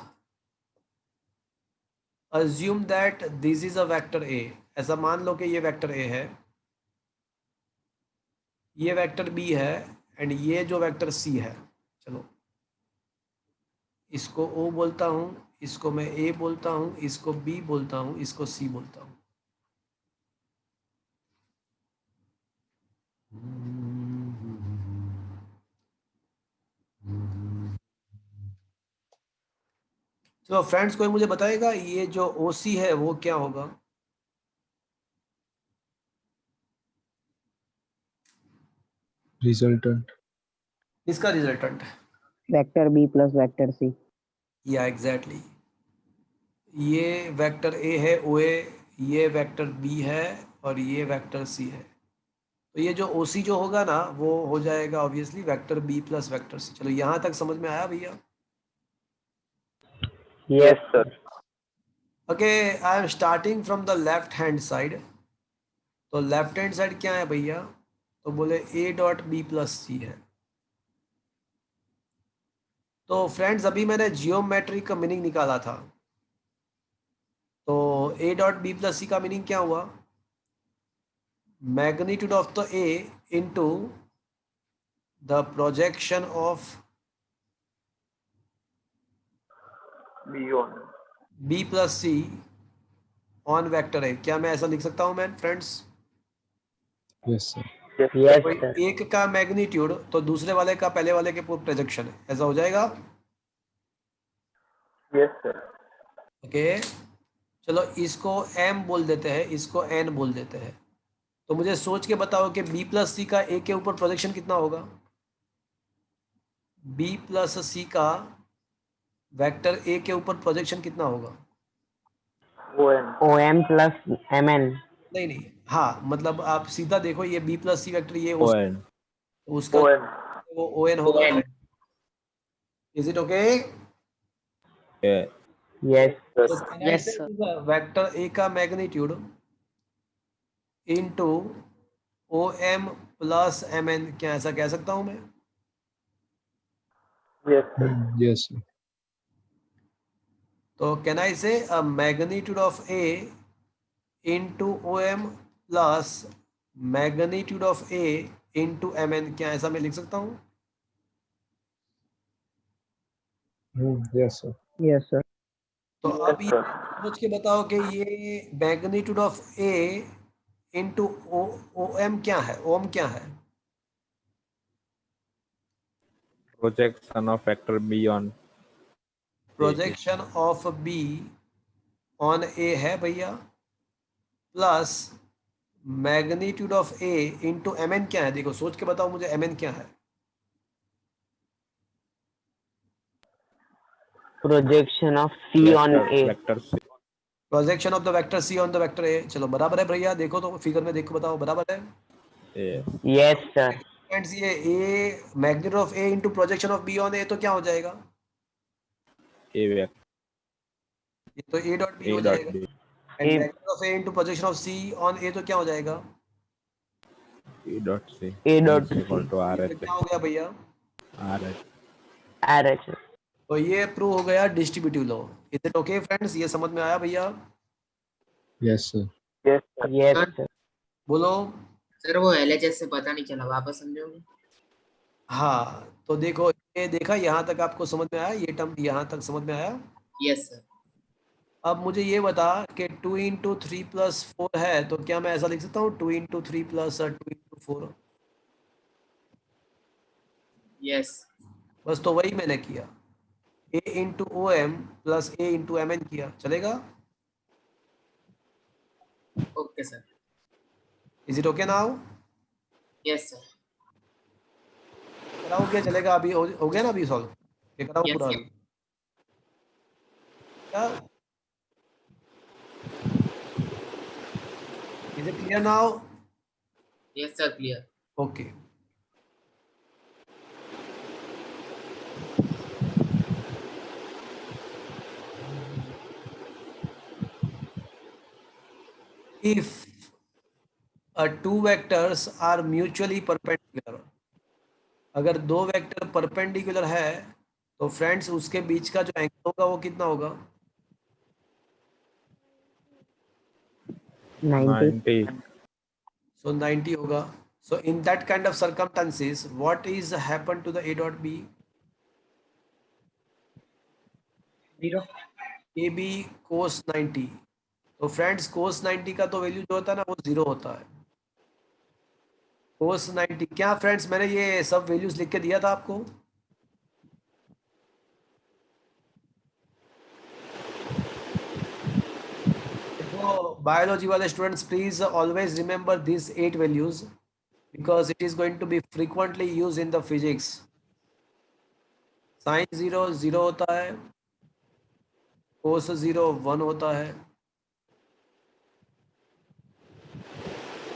Assume that this is a vector A. ऐसा मान लो कि ये वेक्टर ए है, ये वेक्टर बी है एंड ये जो वेक्टर सी है। चलो इसको ओ बोलता हूँ, इसको मैं ए बोलता हूँ, इसको बी बोलता हूँ, इसको सी बोलता हूँ। तो फ्रेंड्स कोई मुझे बताएगा ये जो OC है वो क्या होगा? Resultant. इसका resultant. Vector B plus vector C। या एग्जैक्टली ये वेक्टर A है OA, ये वेक्टर B है और ये वेक्टर C है। तो ये जो OC जो होगा ना वो हो जाएगा obviously vector B plus vector C। चलो यहाँ तक समझ में आया भैया? Yes, sir. Okay, I am starting from the left hand side. तो लेफ्ट हैंड साइड क्या है भैया? तो बोले ए डॉट बी प्लस सी है। तो फ्रेंड्स अभी मैंने जियोमेट्री का मीनिंग निकाला था। तो A dot B plus C का मीनिंग क्या हुआ? Magnitude of the A into the projection of B on B plus C on vector है। क्या मैं ऐसा लिख सकता हूँ मैं फ्रेंड्स? Yes, sir. Yes, कोई sir. एक का मैग्नीट्यूड तो दूसरे वाले का पहले वाले के प्रोजेक्शन है, ऐसा हो जाएगा। Yes sir. ओके, चलो इसको m बोल देते हैं, इसको n बोल देते हैं। तो मुझे सोच के बताओ कि b प्लस सी का a के ऊपर प्रोजेक्शन कितना होगा? b प्लस सी का वेक्टर a के ऊपर प्रोजेक्शन कितना होगा? O N OM plus MN. नहीं नहीं, हाँ मतलब आप सीधा देखो, ये b प्लस सी वेक्टर ये उसका ओ एन वो ओ एन होगा। ON. Is it okay? Yes. So can I say the vector A का magnitude into O M plus M N, क्या ऐसा कह सकता हूं मैं? Yes sir. Yes, sir. तो can I say a magnitude of A into O M plus magnitude of A into M N, क्या ऐसा मैं लिख सकता हूं? Yes, sir. Yes, sir. तो अब यस ये सर। सोच के बताओ कि ये magnitude of A into O O M क्या है? ओम क्या है? Projection of vector B on projection of B on A है भैया, plus magnitude of A into M N क्या है? देखो सोच के बताओ मुझे, एम एन क्या है? Projection of C on A. vector C. Projection of the vector C on the vector A. चलो बराबर है भैया, देखो तो फिगर में देखो, बताओ बराबर है? Yes. Yes, sir. फ्रेंड्स ये A magnitude of A into projection of B on A तो क्या हो जाएगा? A vector ये तो ए डॉट बी A हो dot जाएगा। B. And A- magnitude of A into projection of C on A तो क्या हो जाएगा? E dot C. A dot is equal to ये RH. क्या हो गया भैया? RH. RH. तो ये प्रूव हो गया distributive law. Is it okay friends? ये समझ में आया भैया? Yes, sir. Yes sir. Yes, sir. बोलो। सर वो LHS से पता नहीं चला, वापस समझोगे? हाँ तो देखो, ये देखा यहाँ तक आपको समझ में आया? ये टर्म यहाँ तक समझ में आया? Yes sir. अब मुझे ये बता कि 2 इंटू 3 प्लस 4 है, तो क्या मैं ऐसा लिख सकता हूँ 2 इंटू 3 प्लस 2 इंटू 4? यस। बस तो वही मैंने किया, ए इंटू ओ एम प्लस ए इंटू एम एन किया, चलेगा? Okay sir. Is it okay now? Yes sir. कराओ क्या चलेगा? अभी हो गया ना अभी सॉल्व? ये कराओ Yes, पूरा sir. अभी क्या? Is it clear now? Yes sir, clear. Okay, if two vectors are mutually perpendicular, अगर दो वेक्टर परपेंडिकुलर है तो फ्रेंड्स उसके बीच का जो एंगल होगा वो कितना होगा? 90. 90. सो 90 होगा। So in that kind of circumstances what is happen to the a dot b? 0. ab cos 90। तो फ्रेंड्स cos 90 का तो वैल्यू जो होता है ना वो 0 होता है। cos 90 क्या फ्रेंड्स, मैंने ये सब वैल्यूज लिख के दिया था आपको? बायोलॉजी वाले students please always remember this 8 values because it is going to be frequently used in the physics. sin 0 0 होता है, cos 0 1 होता है,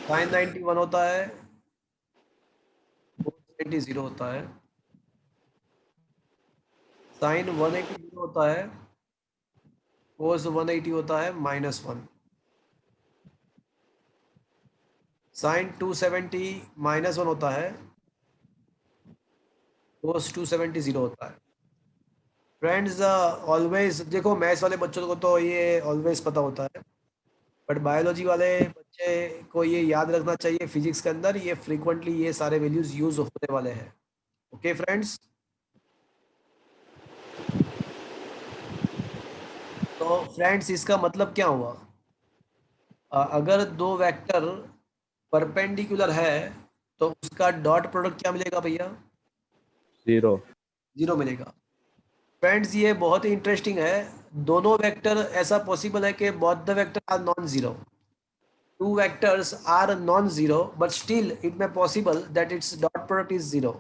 sin 90 1 होता है, cos 90 0 होता है, sin 180 0 होता है, कोस 180 होता है -1, साइन 270 -1 होता है, कोस 270 0 होता है। फ्रेंड्स ऑलवेज देखो, मैथ्स वाले बच्चों को तो ये ऑलवेज पता होता है, बट बायोलॉजी वाले बच्चे को ये याद रखना चाहिए, फिजिक्स के अंदर ये फ्रीक्वेंटली ये सारे वैल्यूज यूज होने वाले हैं। ओके फ्रेंड्स, तो फ्रेंड्स इसका मतलब क्या हुआ? अगर दो वेक्टर परपेंडिकुलर है तो उसका डॉट प्रोडक्ट क्या मिलेगा भैया? 0. 0 मिलेगा। फ्रेंड्स ये बहुत ही इंटरेस्टिंग है, दोनों वेक्टर ऐसा पॉसिबल है कि both the vector are non zero, two vectors are non-zero, but still it may possible that its dot product is 0.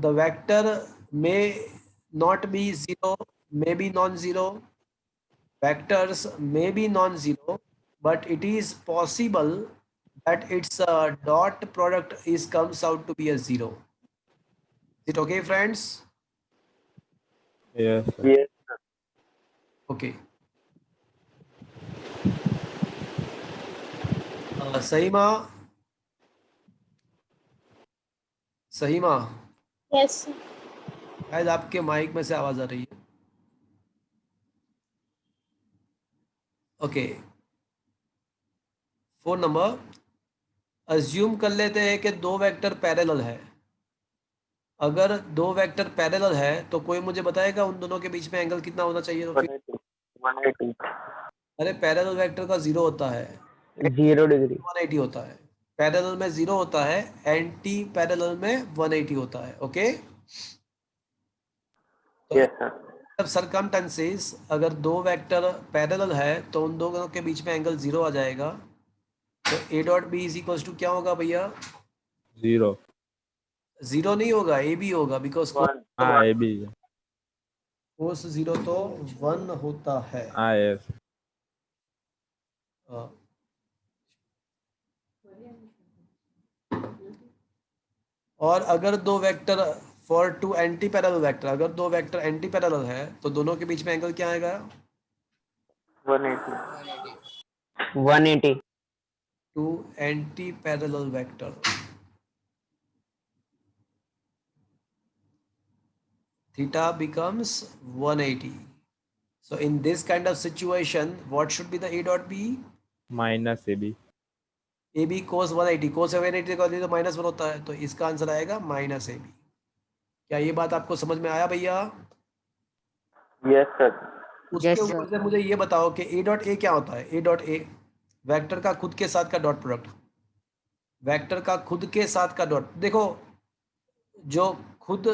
The vector may not be 0, may be non-zero. Vectors may be non-zero, but it is possible that its dot product is comes out to be a 0. Is it okay, friends? Yes, sir. Yes. Okay. सहीमा, सहीमा, yes शायद आपके mic में से आवाज आ रही है। Okay, 4 number, assume कर लेते हैं कि दो वेक्टर पैरेलल है। अगर दो वेक्टर पैरेलल है तो कोई मुझे बताएगा उन दोनों के बीच में एंगल कितना होना चाहिए? तो फिर 180. अरे पैरेलल वेक्टर का 0 होता है, 0 डिग्री। 180 होता है। पैरेलल में 0 होता है, एंटी पैरेलल में 180 होता है। Okay, Yes, sir. तो सर्कमटेंसेस अगर दो वेक्टर पैरेलल है तो उन दोनों के बीच में एंगल 0 आ जाएगा। तो A dot B is equal to क्या होगा भैया? 0. 0 नहीं होगा, ए बी होगा, बिकॉज One. हाँ, ये भी. कोस 0 तो 1 होता है। हाँ, yes. हाँ। और अगर दो vector for two anti parallel vector, अगर दो वेक्टर एंटी पैरेलल है तो दोनों के बीच में एंगल क्या आएगा? 180. 180। Two anti parallel vector, theta becomes 180. So in this kind of situation, what should be the A dot B? Minus AB. AB cos 180, cos 180 का वैल्यू तो -1 होता है, तो इसका आंसर आएगा -AB। क्या ये बात आपको समझ में आया भैया? Yes, sir. उसके Yes, ऊपर sir. से मुझे ये बताओ कि A डॉट A क्या होता है? A डॉट A वेक्टर का खुद के साथ का डॉट प्रोडक्ट, वेक्टर का खुद के साथ का डॉट। देखो, जो खुद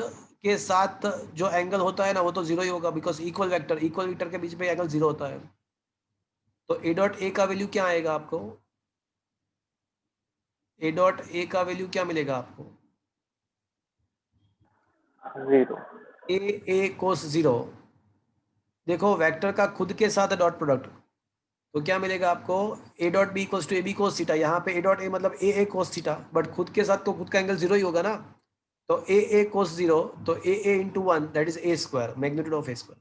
के साथ जो एंगल होता है ना वो तो 0 ही होगा, बिकॉज इक्वल वेक्टर के बीच में एंगल 0 होता है। तो ए डॉट ए का वैल्यू क्या आएगा आपको? ए डॉट ए का वैल्यू क्या मिलेगा आपको? 0. ए कोस 0। देखो वेक्टर का खुद के साथ डॉट प्रोडक्ट, तो क्या मिलेगा आपको? A dot B equals to A B cos theta. यहाँ पे ए डॉट ए मतलब ए कोस थीटा, बट खुद के साथ तो खुद का एंगल 0 ही होगा ना। तो ए कोस 0, तो A into 1 that is A square, magnitude of A square.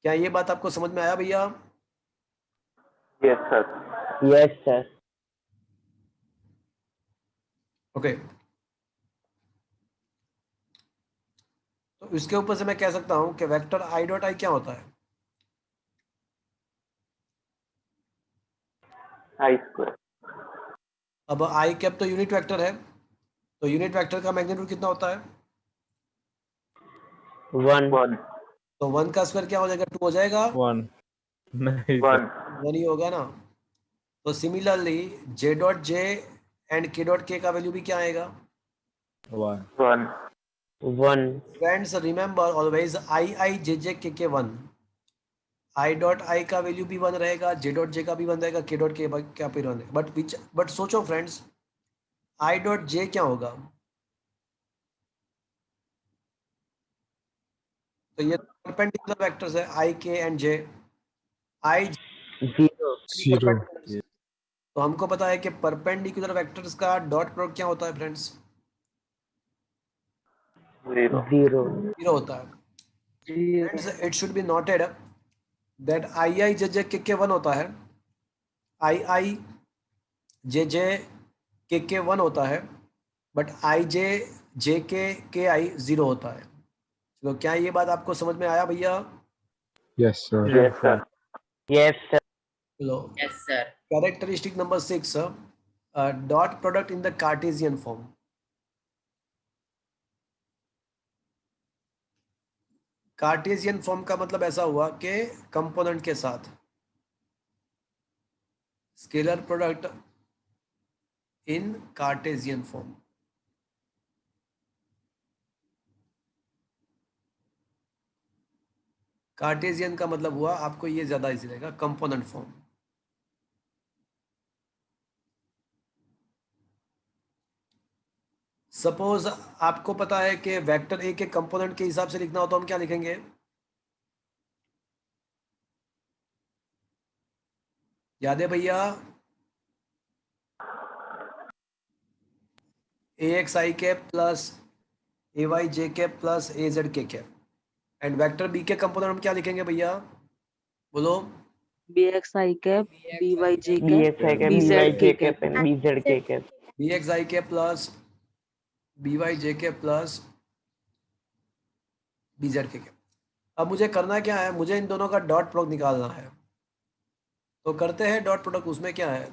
क्या ये बात आपको समझ में आया भैया? Yes, sir. Yes sir. Okay, तो इसके ऊपर से मैं कह सकता हूं कि वेक्टर आई डॉट आई क्या होता है? I square. अब आई कैप तो यूनिट वेक्टर है, तो यूनिट वेक्टर का मैग्नीट्यूड कितना होता है? 1। 1. तो 1 का स्क्वायर क्या हो जाएगा? 2 हो जाएगा, 1. नहीं, 1. 1 ही होगा ना। तो similarly J dot J and के डॉट के का वैल्यू भी क्या आएगा? 1. 1. 1। Friends remember always I J K 1। I dot आई का वैल्यू भी 1 रहेगा, जे डॉट जे का भी 1 रहेगा, के डॉट के का भी 1 रहेगा। बट सोचो फ्रेंड्स, आई डॉट जे क्या होगा? तो ये परपेंडिकुलर वेक्टर्स है आई के एंड जे। आई 0। 0. तो हमको पता है कि परपेंडिकुलर वेक्टर्स का डॉट प्रोडक्ट क्या होता है फ्रेंड्स? 0. 0। 0 होता है। Friends, it should be noted that I I J J K 1 होता है, आई आई जे के 1 होता है, बट आई जे के आई 0 होता है। तो क्या ये बात आपको समझ में आया भैया? Yes, sir. Yes, sir. Yes, sir. चलो, Yes, sir. Characteristic number 6, dot product in the Cartesian form. Cartesian form का मतलब ऐसा हुआ कि कंपोनेंट के साथ scalar product in Cartesian form. Cartesian का मतलब हुआ, आपको ये ज्यादा इजी रहेगा, कंपोनेंट फॉर्म। सपोज आपको पता है कि वेक्टर ए के कंपोनेंट के हिसाब से लिखना हो तो हम क्या लिखेंगे? याद है भैया? ए x I cap plus A Y J cap plus A Z K cap. And vector B के कंपोनेंट हम क्या लिखेंगे भैया? बोलो। BXI cap, BYJ cap, BXI cap, BZ BYJ cap. cap, and BZK cap. B X I cap plus B Y J cap plus B Z K cap. अब मुझे करना क्या है? मुझे इन दोनों का डॉट प्रोडक्ट निकालना है। तो करते हैं डॉट प्रोडक्ट। उसमें क्या है?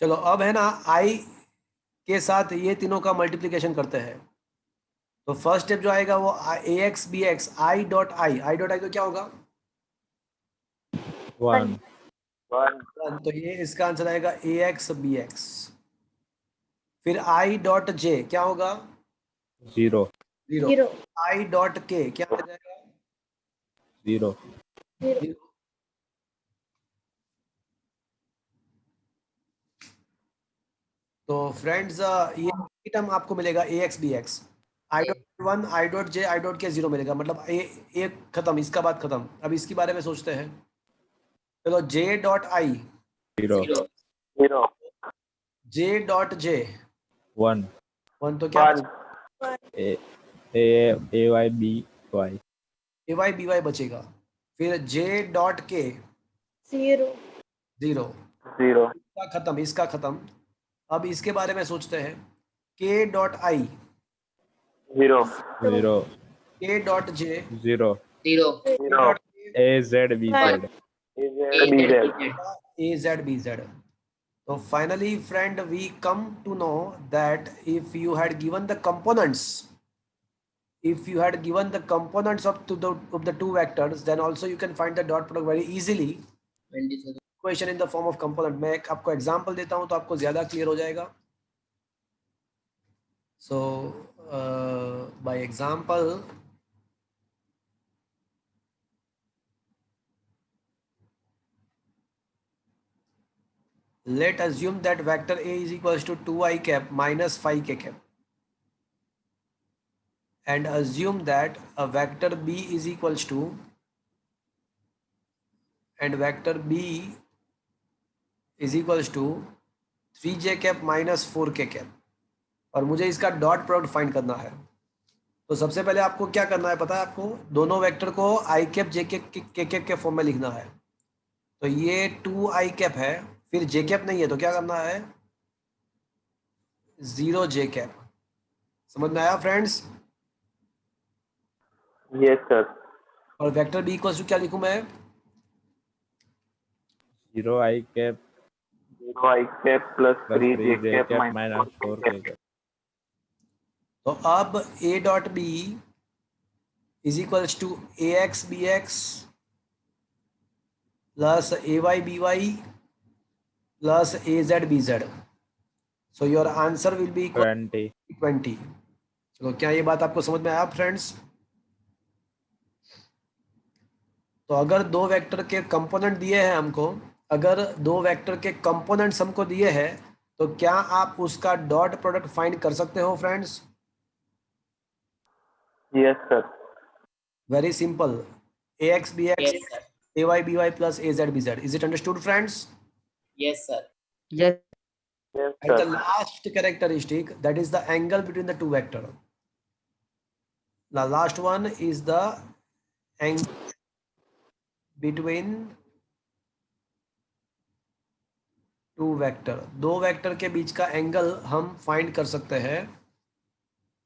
चलो, अब है ना, आई के साथ ये तीनों का मल्टीप्लिकेशन करते हैं। तो फर्स्ट स्टेप जो आएगा वो A X B X I dot I तो क्या होगा? 1. 1. तो ये इसका आंसर आएगा ए एक्स बी एक्स। फिर आई डॉट जे क्या होगा? 0. 0। आई डॉट के क्या आ जाएगा? 0. 0। तो फ्रेंड्स, ये टर्म आपको मिलेगा A X B X. I dot 1 I dot J I dot K 0 मिलेगा, मतलब ए खत्म, इसका बात खत्म। अब इसके बारे में सोचते हैं। चलो, J dot I 0. 0. 0. J dot J 1. 1, तो क्या 1. A Y B Y. A Y B Y बचेगा। फिर जे डॉट के 0 0. इसका खत्म, इसका खत्म। अब इसके बारे में सोचते हैं। के dot I 0. 0. K dot J 0. 0. 0. A Z B Z. BZ. A Z B Z. So finally, friend, we come to know that if you had given the components, of the two vectors, then also you can find the dot product very easily. 24. Equation in the form of component. मैं एक आपको example देता हूँ तो आपको ज़्यादा clear हो जाएगा. So by example, let assume that vector A is equals to 2i cap minus 5k cap, and assume that a vector B is equals to, and vector B is equals to 3j cap minus 4k cap, और मुझे इसका dot product find करना है। तो सबसे पहले आपको क्या करना है पता है? आपको दोनों वेक्टर को आई कैप जे कैप के फॉर्म में लिखना है। तो ये 2i कैप है, फिर जे कैप नहीं है तो क्या करना है? 0 जे कैप। समझ में आया फ्रेंड्स? Yes, sir. और वेक्टर बी इक्वल्स टू क्या लिखूं मैं? 0 I cap 0 I cap plus plus 3 3 J J cap cap minus minus 4 4 K cap. तो अब a dot B is equals to A X B X plus A Y B Y plus A Z B Z. So your answer will be equal 20. 20। चलो, क्या ये बात आपको समझ में आया फ्रेंड्स? तो अगर दो वेक्टर के कंपोनेंट दिए हैं हमको, अगर दो वेक्टर के कंपोनेंट्स हमको दिए हैं, तो क्या आप उसका डॉट प्रोडक्ट फाइंड कर सकते हो friends? Yes, sir. Very simple. AX BX Yes, sir. AY BY plus AZ BZ. Is it understood, friends? Yes, sir. Yes. Yes, And the sir. last characteristic, that is the angle between the two vector. The last one is the angle between two vector. दो वेक्टर के बीच का angle हम find कर सकते हैं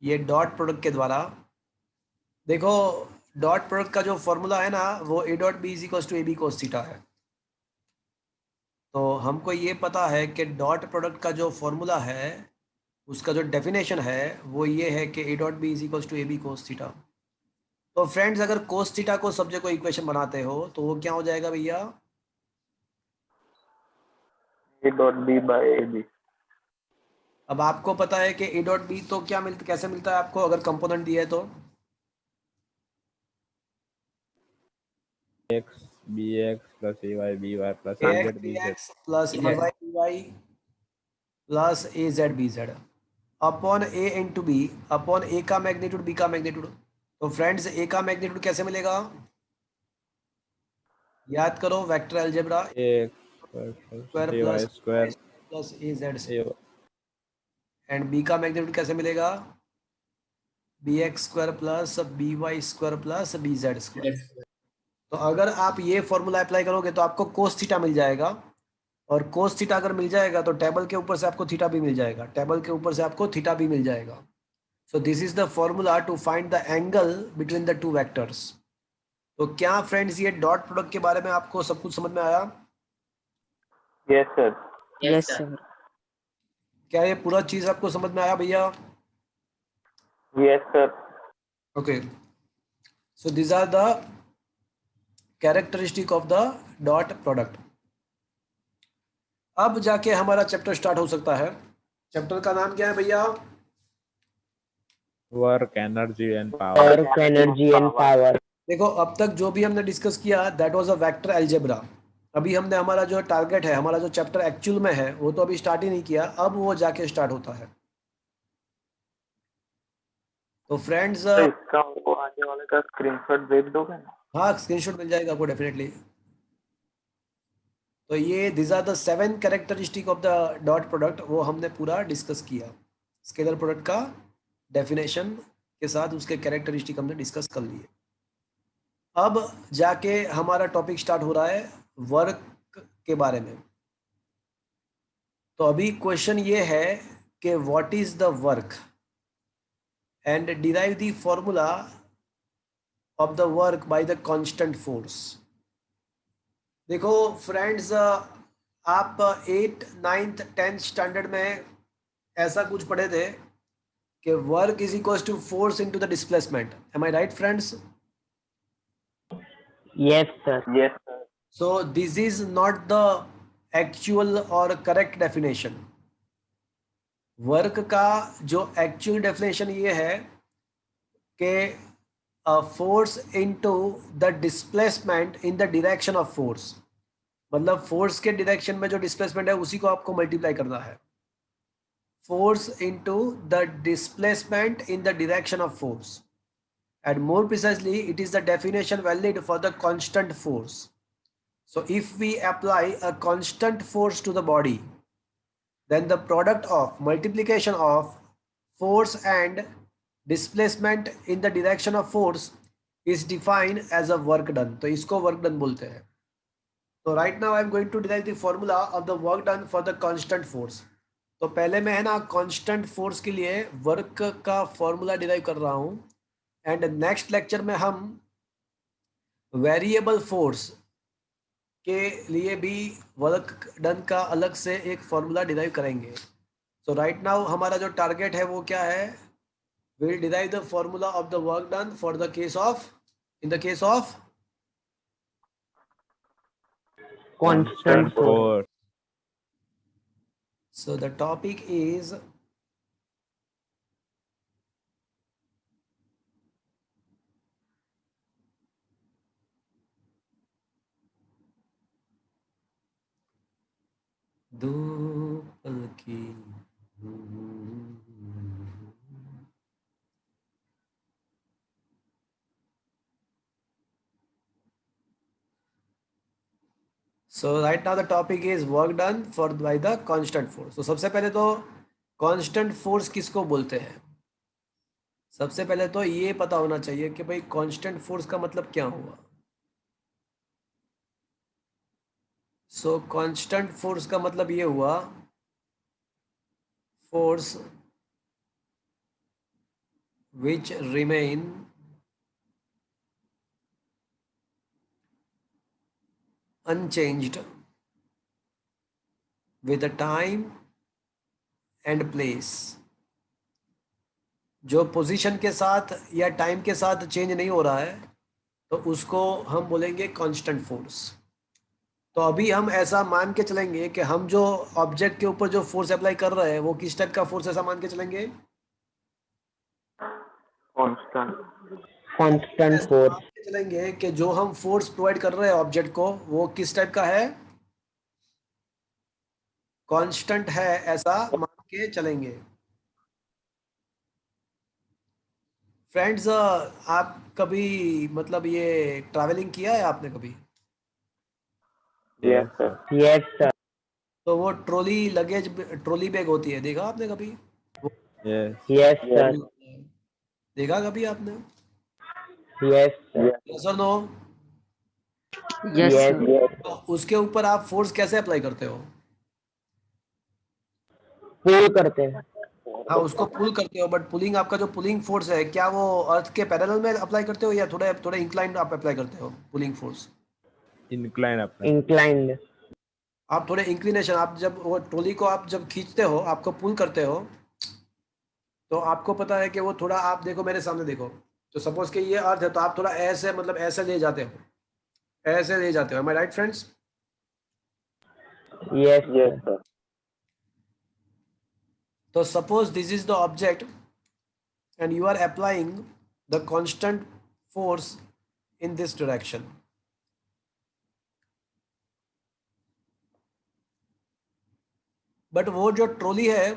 ये डॉट प्रोडक्ट के द्वारा. देखो, डॉट प्रोडक्ट का जो फॉर्मूला है ना, वो A dot B is equal to A B cos theta है. तो हमको ये पता है कि डॉट प्रोडक्ट का जो फॉर्मूला है, उसका जो डेफिनेशन है वो ये है कि A dot B is equal to A B cos theta. तो फ्रेंड्स, अगर कोस थीटा को सब्जेक्ट को इक्वेशन बनाते हो तो वो क्या हो जाएगा भैया? A dot B by AB. अब आपको पता है कि ए डॉट बी तो क्या मिलता, कैसे मिलता है आपको अगर कंपोनेंट दिया है तो? X bx plus ay by plus ax az bz. bx plus Yes. ay by plus A Z B Z upon A into B upon A का मैग्नीट्यूड बी का मैग्नीट्यूड. तो फ्रेंड्स, ए का magnitude कैसे मिलेगा? याद करो, vector algebra. Ax square ay plus square plus A Z a and B का magnitude कैसे मिलेगा? B X square plus B Y square plus B Z square. Yes. तो अगर आप ये फॉर्मूला अप्लाई करोगे तो आपको कोस थीटा मिल जाएगा, और कोस थीटा अगर मिल जाएगा तो टेबल के ऊपर से आपको थीटा भी मिल जाएगा, टेबल के ऊपर से आपको थीटा भी मिल जाएगा. So this is the formula to find the angle between the two vectors. तो क्या फ्रेंड्स, ये डॉट प्रोडक्ट के बारे में आपको सब कुछ समझ में आया? Yes, sir. Yes, Yes, sir. sir. क्या ये पूरा चीज आपको समझ में आया भैया? Yes, sir. Okay. So this are the characteristic of the dot product. अब जाके हमारा चैप्टर स्टार्ट हो सकता है. चैप्टर का नाम क्या है भैया? work energy and power. Work, energy and power. देखो, अब तक जो भी हमने डिस्कस किया that was a vector algebra. अभी हमने हमारा जो टारगेट है, हमारा जो चैप्टर एक्चुअल में है, वो तो अभी स्टार्ट ही नहीं किया, अब वो जाके स्टार्ट होता है. तो फ्रेंड्स, तो इसका वो आगे वाले का स्क्रीनशॉट भेज दोगे ना? हाँ, स्क्रीनशॉट मिल जाएगा आपको डेफिनेटली. तो ये this are the 7 characteristic of the dot product, वो हमने पूरा डिस्कस किया. स्केलर प्रोडक्ट का डेफिनेशन के साथ उसके कैरेक्टरिस्टिक हमने डिस्कस कर लिए. अब जाके हमारा टॉपिक स्टार्ट हो रहा है वर्क के बारे में. तो अभी क्वेश्चन ये है कि what is the work and derive the formula of the work by the constant force. देखो फ्रेंड्स, आप 8th 9th 10th स्टैंडर्ड में ऐसा कुछ पढ़े थे कि work is equal to force into the displacement. Am I right friends? Yes, sir. Yes, sir. So this is not the actual or correct definition. Work का जो actual definition ये है कि force into the displacement in the direction of force. मतलब force के direction में जो displacement है उसी को आपको मल्टीप्लाई करना है. Force into the displacement in the direction of force. And more precisely, it is the definition valid for the constant force. So if we apply a constant force to the body, then the product of multiplication of force and displacement in the direction of force is defined as a work done. तो इसको work done बोलते हैं. तो right now I am going to derive the formula of the work done for the constant force. तो पहले मैं है ना constant force के लिए work का formula derive कर रहा हूँ. एंड नेक्स्ट लेक्चर में हम वेरिएबल फोर्स के लिए भी वर्क डन का अलग से एक फॉर्मूला डिराइव करेंगे. सो राइट नाउ हमारा जो टारगेट है वो क्या है? Will derive the formula of the work done for the case of, in the case of Constant force. Force. So the topic is दो पल की So right now the topic is work done for by the constant force. So सबसे पहले तो constant force किसको बोलते हैं? सबसे पहले तो ये पता होना चाहिए कि भाई constant force का मतलब क्या हुआ. So constant force का मतलब ये हुआ force which remain unchanged with the time and place. जो पोजीशन के साथ या टाइम के साथ चेंज नहीं हो रहा है तो उसको हम बोलेंगे कांस्टेंट फोर्स. तो अभी हम ऐसा मान के चलेंगे कि हम जो ऑब्जेक्ट के ऊपर जो फोर्स अप्लाई कर रहे हैं वो किस टाइप का फोर्स ऐसा मान के चलेंगे? constant ऐसा force, मान के चलेंगे कि जो हम फोर्स प्रोवाइड कर रहे हैं ऑब्जेक्ट को वो किस टाइप का है? कांस्टेंट है, ऐसा मान के चलेंगे. फ्रेंड्स, आप कभी मतलब ये ट्रैवलिंग किया है आपने कभी? Yes sir. yes sir, तो वो ट्रॉली बैग होती है, देखा आपने कभी? Yes. yes sir, देखा कभी आपने? yes sir, यस और नो? Yes, yes, sir. तो उसके ऊपर आप फोर्स कैसे अप्लाई करते हो? pull करते हैं, हाँ, उसको पुल करते हो, बट पुलिंग आपका जो पुलिंग फोर्स है क्या वो अर्थ के पैरेलल में अप्लाई करते हो या थोड़ा थोड़ा इंक्लाइन आप अप्लाई करते हो pulling force? Incline apply. inclined, आप थोड़े इंक्लिनेशन, आप जब वो ट्रॉली को आप जब खींचते हो, आपको पुल करते हो, तो आपको पता है कि वो थोड़ा, आप देखो मेरे सामने देखो, तो सपोज कि ये अर्थ है तो आप थोड़ा ऐसे मतलब ऐसे ले जाते हो, ऐसे ले जाते हो. Am I right friends? yes yes sir, sir. तो suppose this is the object and you are applying the constant force in this direction. But वो जो ट्रॉली है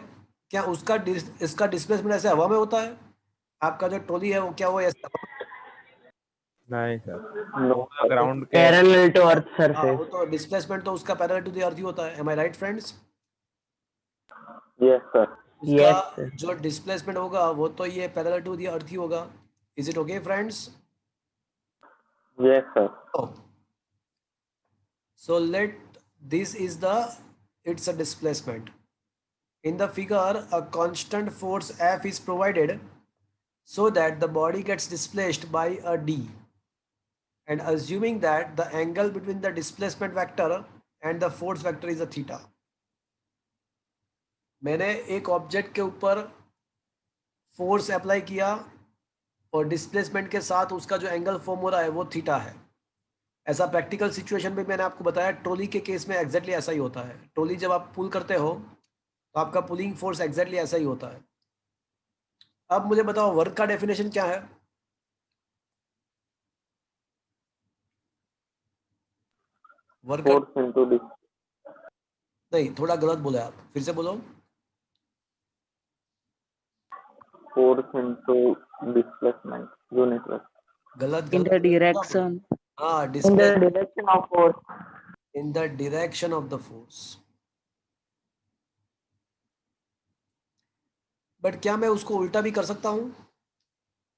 क्या उसका इसका डिस्प्लेसमेंट ऐसे हवा में होता है? आपका जो ट्रॉली है वो क्या वो ऐसे हवा में? नहीं सर. नो Ground के parallel to earth हाँ, surface, वो तो डिस्प्लेसमेंट तो उसका पैरेलल टू द अर्थ ही होता है. Am I right friends? Yes sir. yes उसका sir, जो डिस्प्लेसमेंट होगा वो तो ये पैरेलल टू द अर्थ ही होगा. Is it okay friends? Yes sir. So this is it's a displacement. In the figure, a constant force F is provided so that the body gets displaced by a D. And assuming that the angle between the displacement vector and the force vector is a theta. मैंने एक object के ऊपर force apply किया और displacement के साथ उसका जो एंगल फॉर्म हो रहा है वो थीटा है. ऐसा प्रैक्टिकल सिचुएशन में मैंने आपको बताया, ट्रॉली के केस में एग्जैक्टली ऐसा ही होता है. ट्रॉली जब आप पुल करते हो तो आपका पुलिंग फोर्स एग्जैक्टली ऐसा ही होता है. अब मुझे बताओ वर्क का डेफिनेशन क्या है? वर्क का फोर्स इनटू नहीं, थोड़ा गलत बोला आप, फिर से बोलो. Force into displacement unit vector. गलत In the direction. हाँ, in the displace direction of force, in the direction of the force. But क्या मैं उसको उल्टा भी कर सकता हूँ?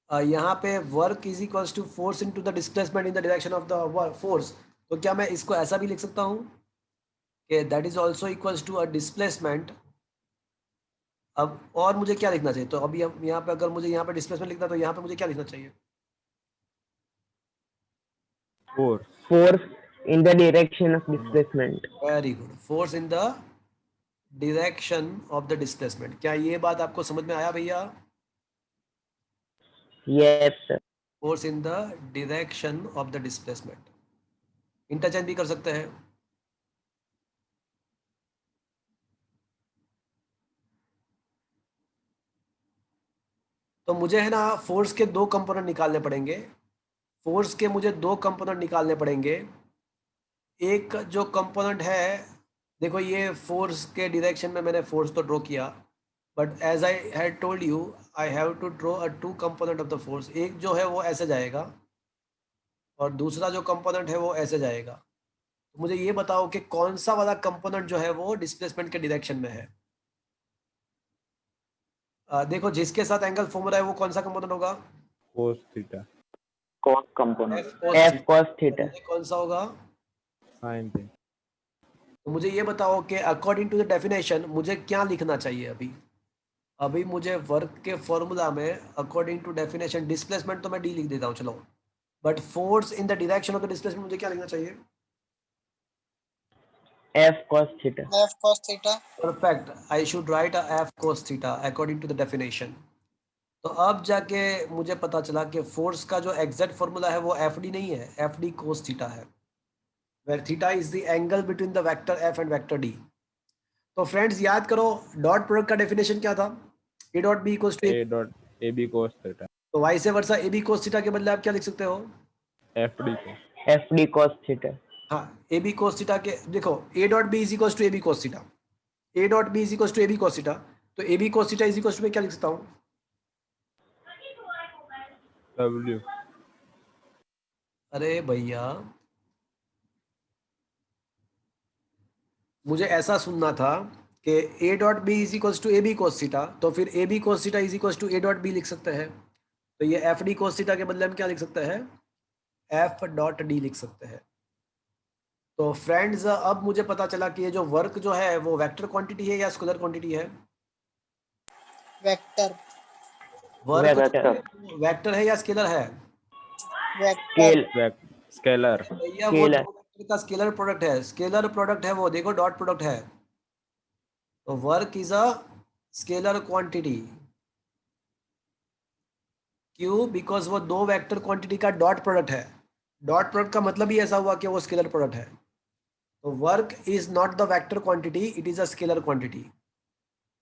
यहाँ पे work is equals to force into the displacement in the direction of the force. तो क्या मैं इसको ऐसा भी लिख सकता हूँ कि that is also equals to a displacement? अब और मुझे क्या लिखना चाहिए? तो अभी हम यहाँ पे, अगर मुझे यहाँ पे डिस्प्लेसमेंट लिखना तो यहाँ पे मुझे क्या लिखना चाहिए? force. force in the direction of displacement, very good. Force in the direction of the displacement. क्या ये बात आपको समझ में आया भैया? yes sir, force in the direction of the displacement. Interchange भी कर सकते हैं. तो मुझे है ना फोर्स के दो कंपोनेंट निकालने पड़ेंगे. फोर्स के मुझे दो कंपोनेंट निकालने पड़ेंगे. एक जो कंपोनेंट है, देखो ये फोर्स के डायरेक्शन में मैंने फोर्स तो ड्रॉ किया, but as I had told you I have to draw a two component of the force. एक जो है वो ऐसे जाएगा और दूसरा जो कंपोनेंट है वो ऐसे जाएगा. तो मुझे ये बताओ कि कौन सा वाला कंपोनेंट जो है वो डिस्प्लेसमेंट के डायरेक्शन में है। देखो जिसके साथ एंगल फॉर्मूला है वो कौन सा कंपोनेंट होगा? cos theta, cos component. F cos F theta. cos theta. ये कौन सा होगा? sin theta. तो मुझे ये बताओ कि अकॉर्डिंग टू द डेफिनेशन मुझे क्या लिखना चाहिए अभी? अभी मुझे वर्क के फॉर्मूला में अकॉर्डिंग टू डेफिनेशन डिस्प्लेसमेंट तो मैं डी लिख देता हूँ, चलो, but force in the direction of the displacement मुझे क्या लिखना चाहिए? F cos theta. F cos theta. Perfect, I should write a F cos theta according to the definition. तो अब जाके मुझे पता चला कि फोर्स का जो एग्जैक्ट फॉर्मूला है वो एफ डी नहीं है, एफ डी cos थीटा है, where theta is the angle between the vector F and vector D. तो फ्रेंड्स याद करो डॉट प्रोडक्ट का डेफिनेशन क्या था? A dot B equals to A dot AB cos theta. तो vice versa A B cos theta के बदले आप क्या लिख सकते हो? FD cos. FD cos theta. हाँ, ए बी cos थीटा के देखो A dot B is equals to A B cos theta, A dot B is equals to A B cos theta, तो A B cos theta is equals to मैं क्या लिख सकता हूँ? W. अरे भैया मुझे ऐसा सुनना था कि A dot B is equals to A B cos theta, तो फिर A B cos theta is equals to A dot B लिख सकते हैं, तो ये एफ डी cos थीटा के बदले हम क्या लिख सकते हैं? एफ डॉट डी लिख सकते हैं। तो फ्रेंड्स अब मुझे पता चला कि ये जो वर्क जो है वो वेक्टर क्वांटिटी है या स्केलर क्वांटिटी है? Vector. Work Vector. वेक्टर है या स्केलर है? Vector. Scale. Scalar. भैया वो Scalar. दो वेक्टर का स्केलर प्रोडक्ट है, स्केलर प्रोडक्ट है वो, देखो डॉट प्रोडक्ट है, तो work is a scalar quantity. क्यों? बिकॉज वो दो वेक्टर क्वांटिटी का डॉट प्रोडक्ट है, डॉट प्रोडक्ट का मतलब ही ऐसा हुआ कि वो स्केलर प्रोडक्ट है। तो work is not the vector quantity, it is a scalar quantity.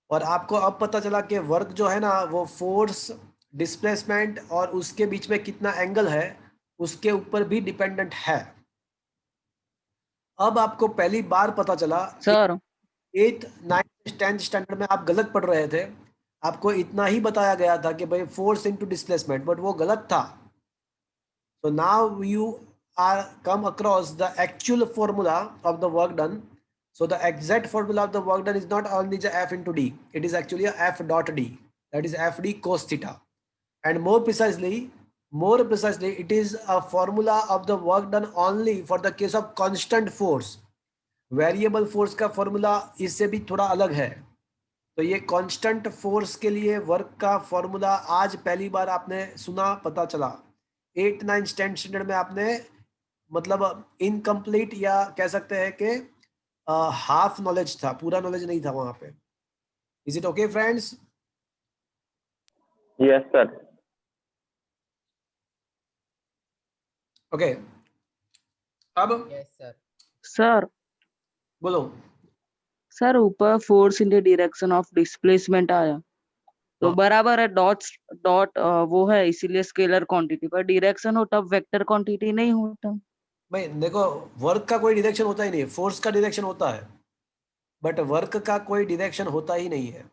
और आपको अब पता चला कि वर्क जो है ना वो फोर्स, डिस्प्लेसमेंट और उसके बीच में कितना एंगल है उसके ऊपर भी डिपेंडेंट है। अब आपको पहली बार पता चला, sir 8th 9th 10th standard में आप गलत पढ़ रहे थे, आपको इतना ही बताया गया था कि भाई फोर्स इनटू डिस्प्लेसमेंट, बट वो गलत था। So now you are come across the actual formula of the work done. So the exact formula of the work done is not only the F into D, it is actually a F dot D, that is FD cos theta. And more precisely, it is a formula of the work done only for the case of constant force. Variable force का formula इससे भी थोड़ा अलग है। तो ये constant force के लिए वर्क का फॉर्मूला आज पहली बार आपने सुना, पता चला। 8th 9th 10th स्टैंडर्ड में आपने मतलब इनकम्प्लीट या कह सकते हैं कि हाफ नॉलेज था, पूरा नॉलेज नहीं था वहां पे। Is it okay friends? Yes, sir. Okay, अब Yes, sir. सर बोलो। सर ऊपर force in the direction of displacement आया तो हाँ। बराबर है, डॉट वो है इसीलिए स्केलर क्वांटिटी, पर डायरेक्शन हो तब वेक्टर क्वांटिटी नहीं होता। भाई देखो वर्क का कोई डायरेक्शन होता ही नहीं है, फोर्स का डायरेक्शन होता है बट वर्क का कोई डायरेक्शन होता ही नहीं है।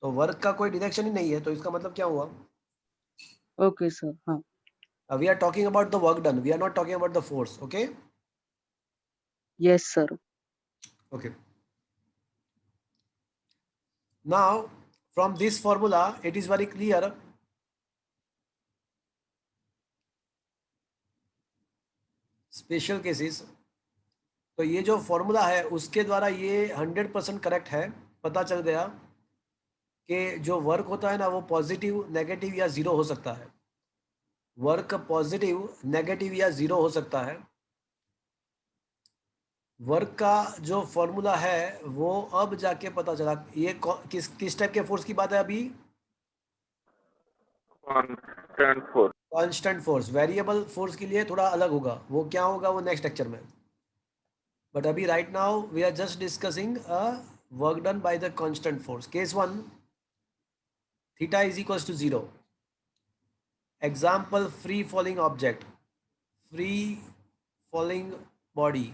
तो वर्क का कोई डायरेक्शन ही नहीं है तो इसका मतलब क्या हुआ? ओके सर, हाँ we are talking about the work done, we are not talking about the force. Okay yes sir. okay, now from this formula it is very clear special cases. तो ये जो फॉर्मूला है उसके द्वारा ये 100% correct है, पता चल गया कि जो वर्क होता है ना वो पॉजिटिव, नेगेटिव या जीरो हो सकता है। वर्क पॉजिटिव, नेगेटिव या जीरो हो सकता है। वर्क का जो फॉर्मूला है वो अब जाके पता चला। ये किस टाइप के फोर्स की बात है अभी? Constant force. Constant force. Variable force के लिए थोड़ा अलग होगा, वो क्या होगा वो नेक्स्ट लेक्चर में। बट अभी right now we are just discussing a work done by the constant force. Case 1, theta is equals to 0। Example, free falling object, free falling body.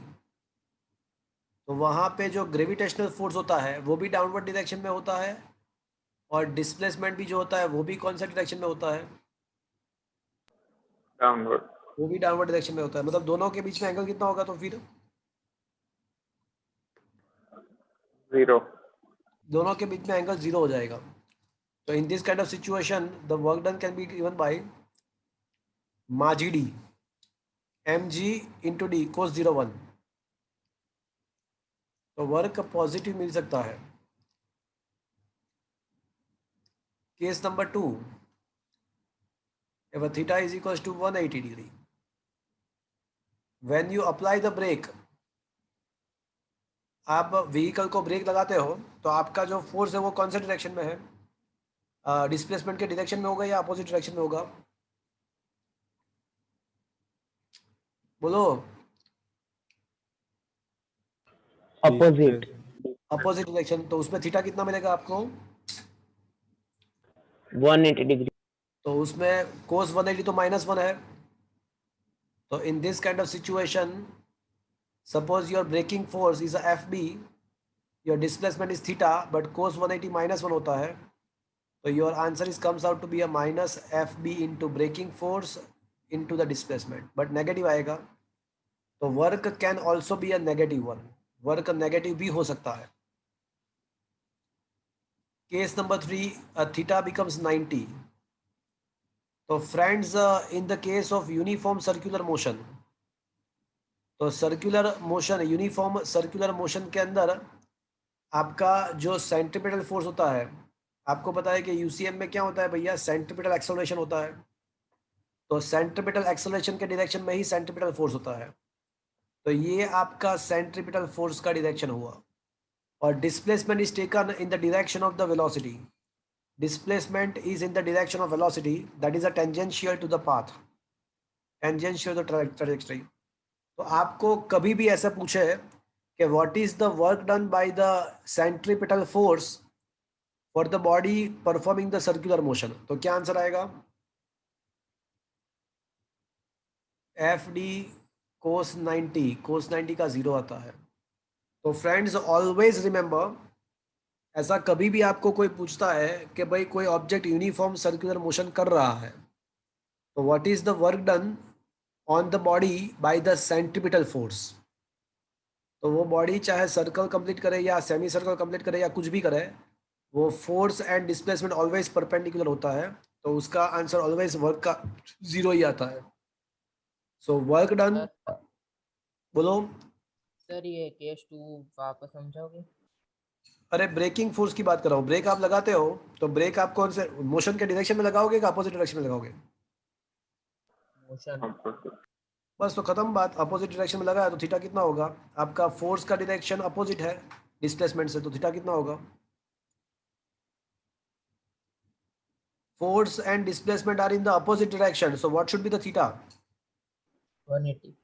तो वहाँ पे जो ग्रेविटेशनल फोर्स होता है वो भी डाउनवर्ड डायरेक्शन में होता है और डिस्प्लेसमेंट भी जो होता है वो भी कौन सा डायरेक्शन में होता है? Downward. वो भी डाउनवर्ड डायरेक्शन में होता है, मतलब दोनों के बीच में एंगल कितना होगा तो फिर 0. दोनों के बीच में एंगल 0 हो जाएगा. तो in this kind of situation the work done can be given by माजी D mg into d cos 01. तो वर्क पॉजिटिव मिल सकता है. Case number 2, if a theta is equals to 180 degree, when you apply the brake, आप vehicle को break लगाते हो तो आपका जो फोर्स है वो कौन से डायरेक्शन में है? डिस्प्लेसमेंट के डायरेक्शन में होगा या अपोजिट डायरेक्शन में होगा? बोलो. अपोजिट. Opposite direction. तो उसमें थीटा कितना मिलेगा आपको? 180 डिग्री. तो उसमें cos 180 तो -1 है. तो in this kind of situation, suppose your braking force is FB, your displacement is theta, but cos 180 -1 होता है. तो your answer is comes out to be a -FB into braking force into the displacement, but negative आएगा. तो work can also be a negative one. Work negative भी हो सकता है. Case number 3, theta becomes 90. तो friends, in the case of uniform circular motion, तो circular motion, uniform circular motion के अंदर आपका जो सेंट्रीपिटल फोर्स होता है, आपको पता है कि यूसीएम में क्या होता है भैया? सेंट्रीपिटल एक्सेलरेशन होता है. तो सेंट्रीपिटल एक्सेलरेशन के डायरेक्शन में ही सेंट्रीपिटल फोर्स होता है. तो ये आपका सेंट्रीपिटल फोर्स का डायरेक्शन हुआ. और displacement is taken in the direction of the velocity. Displacement is in the direction of velocity, that is a tangential to the path, tangential to the trajectory. तो आपको कभी भी ऐसा पूछे कि what is the work done by the centripetal force for the body performing the circular motion, तो क्या answer आएगा? FD cos 90. cos 90 का 0 आता है. तो फ्रेंड्स ऑलवेज रिमेंबर, ऐसा कभी भी आपको कोई पूछता है कि भाई कोई ऑब्जेक्ट यूनिफॉर्म सर्कुलर मोशन कर रहा है, तो what is the work done on the body by the centripetal force. तो वो बॉडी चाहे सर्कल कंप्लीट करे या सेमी सर्कल कंप्लीट करे या कुछ भी करे, वो force and displacement always perpendicular होता है. तो उसका आंसर ऑलवेज वर्क का 0 ही आता है. So work done. बोलो. सर ये केस 2 वापस समझाओगे? अरे ब्रेकिंग फोर्स की बात कर रहा हूँ. ब्रेक आप लगाते हो तो ब्रेक आप कौन से मोशन के डायरेक्शन में लगाओगे कि अपोजिट डायरेक्शन में लगाओगे? मोशन. बस, तो खत्म बात. अपोजिट डायरेक्शन में लगाया तो थीटा कितना होगा? आपका फोर्स का डायरेक्शन अपोजिट है डिस्प्लेसमेंट से, तो थीटा कितना होगा? Force and displacement are in the opposite direction, so what should be the theta? 180.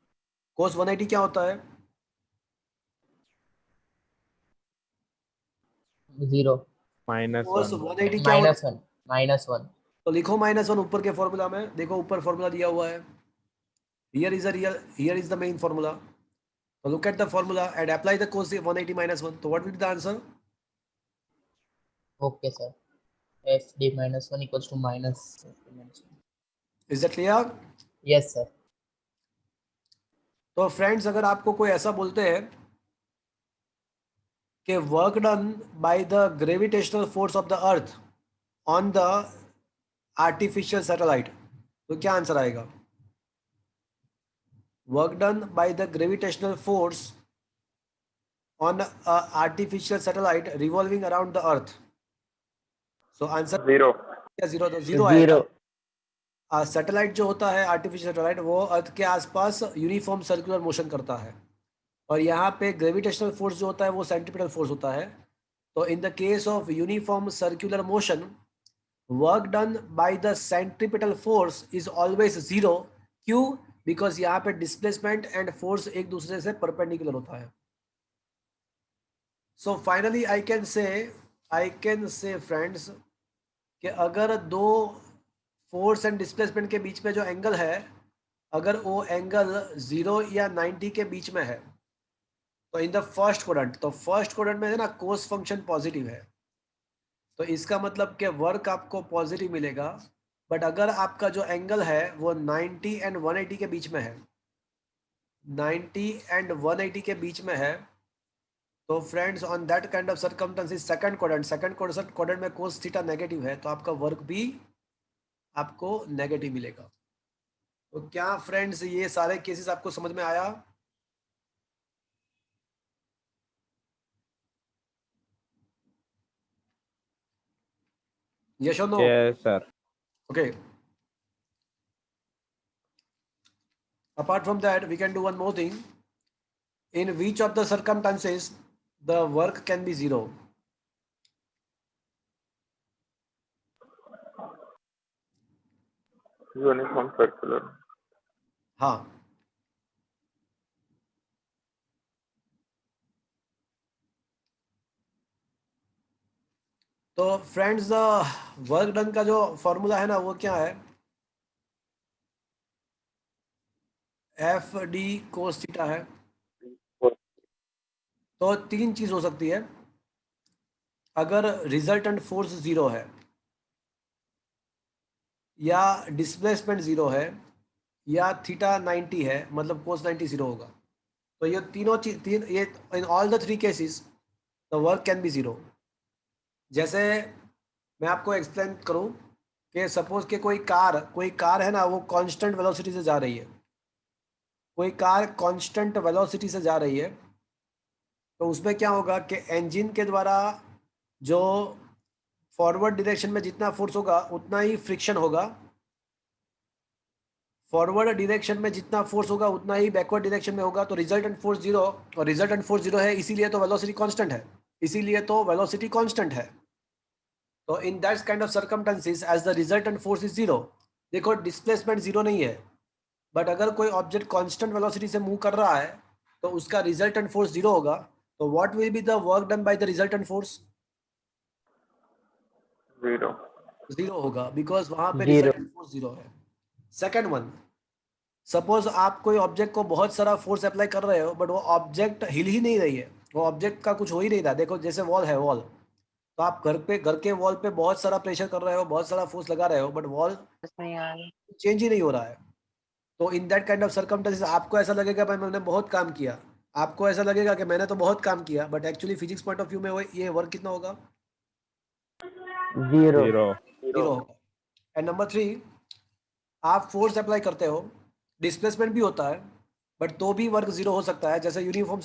cos 180 क्या होता है? 0. cos -1. 180 क्या होता है? -1. तो लिखो -1 ऊपर के फॉर्मूला में. देखो ऊपर फॉर्मूला दिया हुआ है. Here is the main formula. So look at the formula and apply the cos 180 -1. So what will be the answer? Okay sir. FD -1 equals to -1. Is that clear? Yes sir. तो friends, अगर आपको कोई ऐसा बोलते हैं कि work done by the gravitational force of the earth on the artificial satellite, तो क्या आंसर आएगा? Work done by the gravitational force on artificial satellite revolving around the earth, so answer 0. क्या? 0. तो 0 आएगा. 0. सैटेलाइट जो होता है, आर्टिफिशियल सैटेलाइट, वो अर्थ के आसपास यूनिफॉर्म सर्कुलर मोशन करता है. और यहाँ पे ग्रेविटेशनल फोर्स जो होता है वो सेंट्रीपिटल फोर्स होता है. तो इन the case of uniform circular motion, work done by the centripetal force is always 0. क्यों? बिकॉज यहाँ पे डिस्प्लेसमेंट एंड फोर्स एक दूसरे से परपेंडिकुलर होता है. सो फाइनली आई कैन से फ्रेंड्स कि अगर दो फोर्स एंड डिस्प्लेसमेंट के बीच में जो एंगल है, अगर वो एंगल 0 या 90 के बीच में है, तो इन द फर्स्ट क्वाड्रेंट, तो फर्स्ट क्वाड्रेंट में है ना कोस फंक्शन पॉजिटिव है, तो इसका मतलब कि वर्क आपको पॉजिटिव मिलेगा. बट अगर आपका जो एंगल है वो 90 एंड 180 के बीच में है, 90 एंड 180 के बीच में है, तो friends on that kind of circumstances second quadrant में कोस थीटा नेगेटिव है, तो आपका वर्क भी आपको नेगेटिव मिलेगा। तो क्या फ्रेंड्स ये सारे केसेस आपको समझ में आया? यस और no? Yes, sir. Okay. Apart from that, we can do one more thing. In which of the circumstances the work can be zero? Uniform circular. हाँ, तो फ्रेंड्स वर्क डन का जो फॉर्मूला है ना वो क्या है? एफ डी कोस थीटा है। तो तीन चीज हो सकती है, अगर रिजल्टेंट फोर्स जीरो है, या डिस्प्लेसमेंट जीरो है, या थीटा 90 है, मतलब कोस 90 जीरो होगा। तो ये तीनों चीज ये in all the three cases the work can be zero. जैसे मैं आपको एक्सप्लेन करूं कि सपोज कि कोई कार है ना, वो कांस्टेंट वेलोसिटी से जा रही है, कोई कार कांस्टेंट वेलोसिटी से जा रही है, तो उसमें क्या होगा कि इंजन के द्वारा जो फॉरवर्ड डायरेक्शन में जितना फोर्स होगा उतना ही फ्रिक्शन होगा, फॉरवर्ड डायरेक्शन में जितना फोर्स होगा उतना ही बैकवर्ड डायरेक्शन में होगा। तो रिजल्टेंट फोर्स जीरो, और रिजल्टेंट फोर्स जीरो है इसीलिए तो वेलोसिटी कांस्टेंट है, इसीलिए तो वेलोसिटी कांस्टेंट है। तो in that kind of circumstances as the resultant force is zero. देखो डिस्प्लेसमेंट जीरो नहीं है, बट अगर कोई ऑब्जेक्ट कांस्टेंट वेलोसिटी से मूव कर रहा है तो उसका रिजल्टेंट फोर्स जीरो होगा। तो what will be the work done by the resultant force? Zero. Zero होगा, बिकॉज वहां पे Zero. रिजल्टेंट फोर्स जीरो है। सेकंड वन, सपोज आप कोई ऑब्जेक्ट को बहुत सारा फोर्स अप्लाई कर रहे हो, बट वो ऑब्जेक्ट हिल ही नहीं रही है, वो ऑब्जेक्ट का कुछ हो ही नहीं रहा। देखो जैसे वॉल है, वॉल, तो आप घर के वॉल पे बहुत सारा प्रेशर कर रहे हो, बहुत सारा फोर्स लगा रहे हो, बट वॉल चेंज ही नहीं हो रहा है। तो in that kind of circumstances आपको ऐसा लगेगा भाई मैंने बहुत काम किया, आपको ऐसा लगेगा कि मैंने तो बहुत काम किया, but actually physics point of view में ये वर्क कितना होगा? Zero. Zero. जीरो होगा। एंड नंबर थ्री, आप फोर्स अप्लाई करते हो, डिस्प्लेसमेंट भी होता है, बट तो भी वर्क जीरो हो सकता है। जैसे यूनिफॉर्म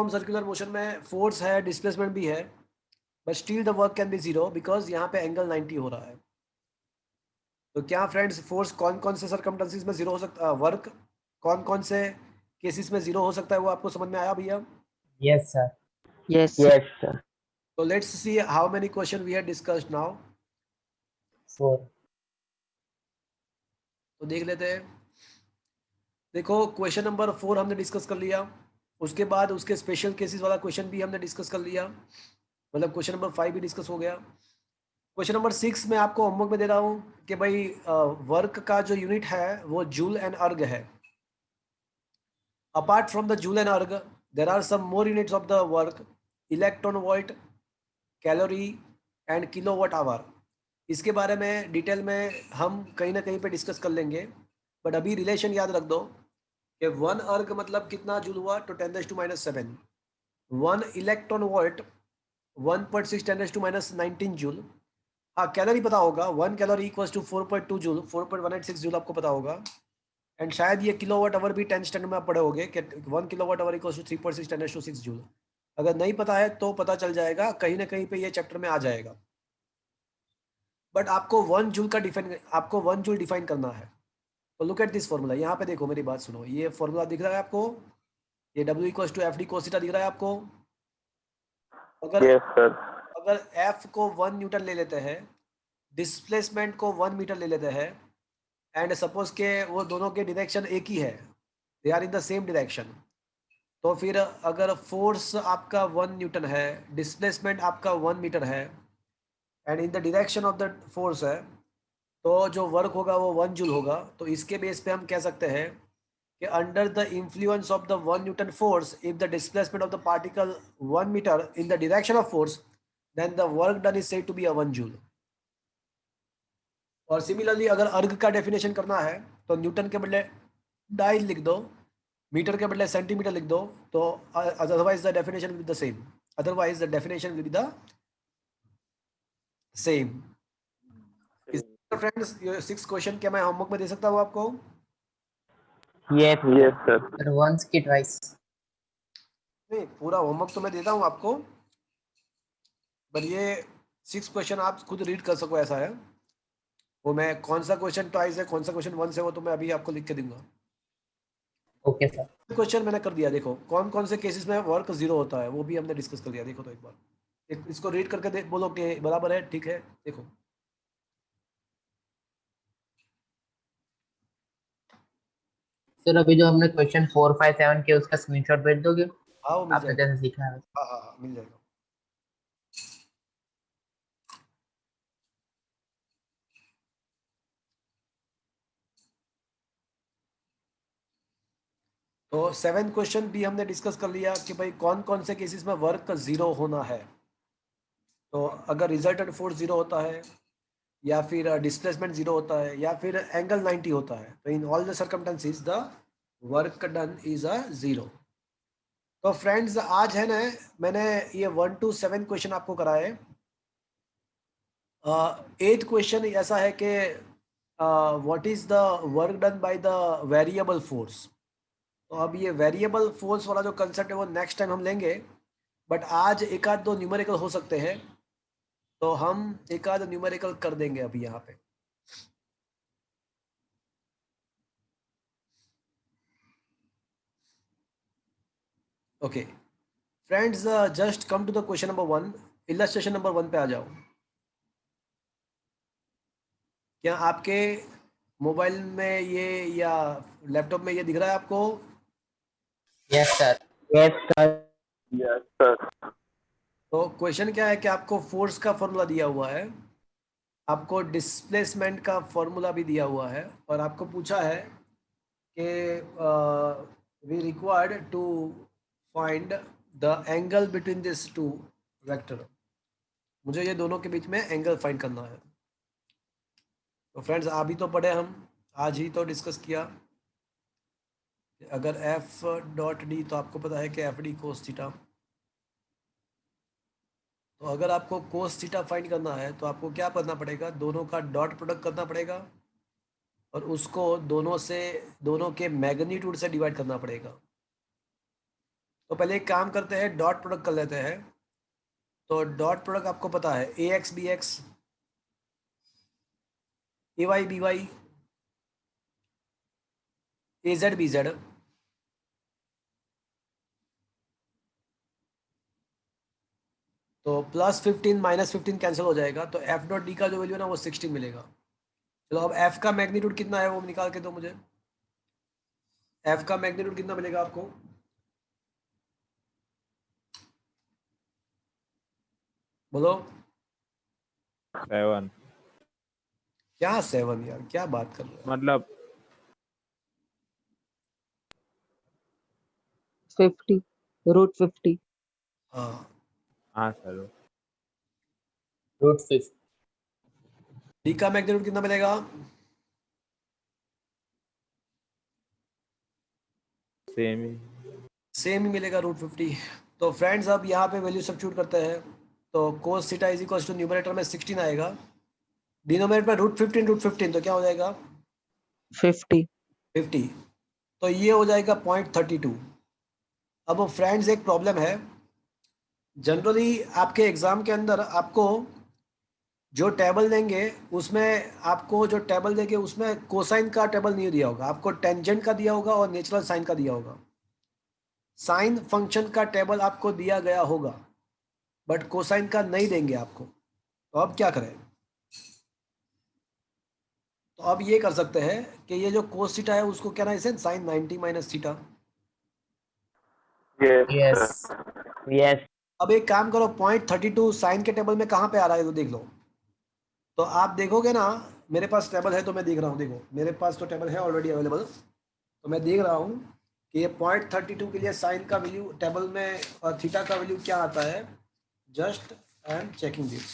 सर्कुलर मोशन में फोर्स है, डिस्प्लेसमेंट भी है, but still the work can be zero because यहाँ पे एंगल 90 हो रहा है। तो क्या फ्रेंड्स फोर्स कौन कौन से सर्कमस्टेंसेस में जीरो हो सकता है, वर्क कौन कौन से केसेस में जीरो हो सकता है, वो आपको समझ में आया भैया? Yes, sir. Yes. Yes, sir. तो let's see how many question we have discussed now. 4. तो देख लेते हैं। देखो क्वेश्चन नंबर 4 हमने डिस्कस कर लिया, उसके बाद उसके स्पेशल केसेस वाला क्वेश्चन भी हमने डिस्कस कर लिया, मतलब क्वेश्चन नंबर 5 भी डिस्कस हो गया। क्वेश्चन नंबर 6 में आपको होमवर्क में दे रहा हूँ कि भाई वर्क का जो यूनिट है वो जूल एंड अर्ग है। Apart from the joule and erg there are some more units of the work, electron volt, calorie and kilowatt hour. इसके बारे में डिटेल में हम कहीं ना कहीं पे डिस्कस कर लेंगे, बट अभी रिलेशन याद रख दो कि 1 अर्ग मतलब कितना जूल हुआ, तो 10⁻⁻⁷। 1 इलेक्ट्रॉन वोल्ट 1.6 10⁻⁻19 जूल। हाँ कैलोरी पता होगा, 1 calorie equals to 4.2 joule, 4.186 joule आपको पता होगा। एंड शायद ये किलोवाट आवर भी 10th स्टैंडर्ड में आप पढ़े होंगे कि 1 kilowatt hour equals to 3.6 10⁻⁶ joule. अगर नहीं पता है तो पता चल जाएगा, कहीं ना कहीं पे ये चैप्टर में आ जाएगा। बट आपको 1 जूल डिफाइन करना है। तो लुक एट दिस फॉर्मूला, यहाँ पे देखो मेरी बात सुनो, ये फॉर्मूला दिख रहा है आपको, ये W = FD cos थीटा दिख रहा है आपको। अगर यस सर। अगर F को 1 न्यूटन ले लेते हैं, डिस्प्लेसमेंट को 1 मीटर ले लेते हैं, एंड सपोज के वो दोनों के डायरेक्शन एक ही है, they are in the same direction, तो फिर अगर फोर्स आपका 1 न्यूटन है, डिस्प्लेसमेंट आपका 1 मीटर है, and in the direction of the force है, तो जो वर्क होगा वो 1 जूल होगा। तो इसके बेस पे हम कह सकते हैं कि under the influence of the 1 newton force, if the displacement of the particle 1 metre in the direction of force, then the work done is said to be 1 joule. और सिमिलरली अगर अर्ग का definition करना है तो Newton के बदले dial लिख दो, मीटर के बदले सेंटीमीटर लिख दो, तो otherwise the definition will be the same, otherwise the definition will be the same. Friends ये 6 क्वेश्चन क्या मैं होमवर्क में दे सकता हूँ आपको? Yes. Yes, sir. Sir once की ट्वाइस। नहीं, पूरा होमवर्क तो मैं देता हूँ आपको, पर ये 6 क्वेश्चन आप खुद रीड कर सको ऐसा है। वो मैं कौन सा क्वेश्चन ट्वाइस है, कौन सा क्वेश्चन वंस है, वो तो मैं अभी आपको लिख के दूंगा। Okay sir. क्वेश्चन मैंने कर दिया, देखो कौन कौन से केसेस में वर्क 0 होता है वो भी हमने डिस्कस कर दिया। देखो तो एक बार इसको रीड करके बोलो कि बराबर है, ठीक है। देखो सर अभी जो हमने क्वेश्चन 4, 5, 7 के उसका स्क्रीनशॉट भेज दोगे? हाँ वो मिल आपने जाएगा। जैसे सीखा है। हाँ हाँ हाँ मिल जाएगा। तो 7 क्वेश्चन भी हमने डिस्कस कर लिया कि भाई कौन कौन से केसेस में वर्क 0 होना है। तो अगर रिजल्टेंट फोर्स 0 होता है, या फिर डिस्प्लेसमेंट 0 होता है, या फिर एंगल 90 होता है, तो in all the circumstances the work done is 0। तो फ्रेंड्स आज है ना, मैंने ये 1 to 7 क्वेश्चन आपको कराए। 8th क्वेश्चन ऐसा है कि what is the work done by the variable force. तो अब ये वेरिएबल फोर्स वाला जो कंसेप्ट है वो नेक्स्ट टाइम हम लेंगे, बट आज एक आध दो न्यूमेरिकल हो सकते हैं, तो हम एक आध न्यूमेरिकल कर देंगे अभी यहाँ पे। Okay friends, just come to the question number 1। Illustration number 1 पे आ जाओ। क्या आपके मोबाइल में ये या लैपटॉप में ये दिख रहा है आपको? Yes sir. Yes, sir. Yes, sir. तो क्वेश्चन क्या है कि आपको फोर्स का फॉर्मूला दिया हुआ है, आपको डिस्प्लेसमेंट का फॉर्मूला भी दिया हुआ है, और आपको पूछा है कि we required to find the angle between this two vector. मुझे ये दोनों के बीच में एंगल फाइंड करना है। तो फ्रेंड्स अभी तो पढ़े हम, आज ही तो डिस्कस किया। अगर एफ डॉट डी, तो आपको पता है कि एफ डी कोस थीटा। तो अगर आपको कोस थीटा फाइंड करना है तो आपको क्या करना पड़ेगा, दोनों का डॉट प्रोडक्ट करना पड़ेगा, और उसको दोनों के मैग्नीट्यूड से डिवाइड करना पड़ेगा। तो पहले एक काम करते हैं, डॉट प्रोडक्ट कर लेते हैं। तो डॉट प्रोडक्ट आपको पता है ए एक्स बी एक्स, ए वाई बी वाई, ए जेड बी जेड। तो +15 -15 कैंसिल हो जाएगा, तो एफ डॉट डी का जो वैल्यू है ना वो 16 मिलेगा। चलो अब एफ का मैग्नीट्यूड कितना है वो निकाल के दो मुझे। एफ का मैग्नीट्यूड कितना मिलेगा आपको? बोलो। 7. क्या 7 यार, क्या बात कर रहे हो? मतलब 50 √50। हाँ, हाँ सर, √5। डी का मैग्नीट्यूड कितना मिलेगा? सेम ही. सेम ही मिलेगा √50। तो फ्रेंड्स अब यहाँ पे वैल्यू सब्स्टिट्यूट करते हैं। तो cos theta is equal to numerator में 16 आएगा, डिनोमिनेटर में √15 तो क्या हो जाएगा? 50 50। तो ये हो जाएगा 0.32। अब फ्रेंड्स एक प्रॉब्लम है, जनरली आपके एग्जाम के अंदर आपको जो टेबल देंगे उसमें, आपको जो टेबल देंगे उसमें कोसाइन का टेबल नहीं दिया होगा, आपको टेंजेंट का दिया होगा और नेचुरल साइन का दिया होगा। साइन फंक्शन का टेबल आपको दिया गया होगा, बट कोसाइन का नहीं देंगे आपको। तो अब क्या करें? तो अब ये कर सकते हैं कि ये जो कोस थीटा है उसको क्या ना, इसे sine 90 minus theta. Yes, yes. sir. Yes. अब एक काम करो, 0.32 साइन के टेबल में कहाँ पे आ रहा है तो देख लो। तो आप देखोगे ना, मेरे पास टेबल है तो मैं देख रहा हूँ, देखो मेरे पास तो टेबल है ऑलरेडी अवेलेबल। तो मैं देख रहा हूँ कि ये 0.32 के लिए साइन का वैल्यू टेबल में और थीटा का वैल्यू क्या आता है। Just I am checking this.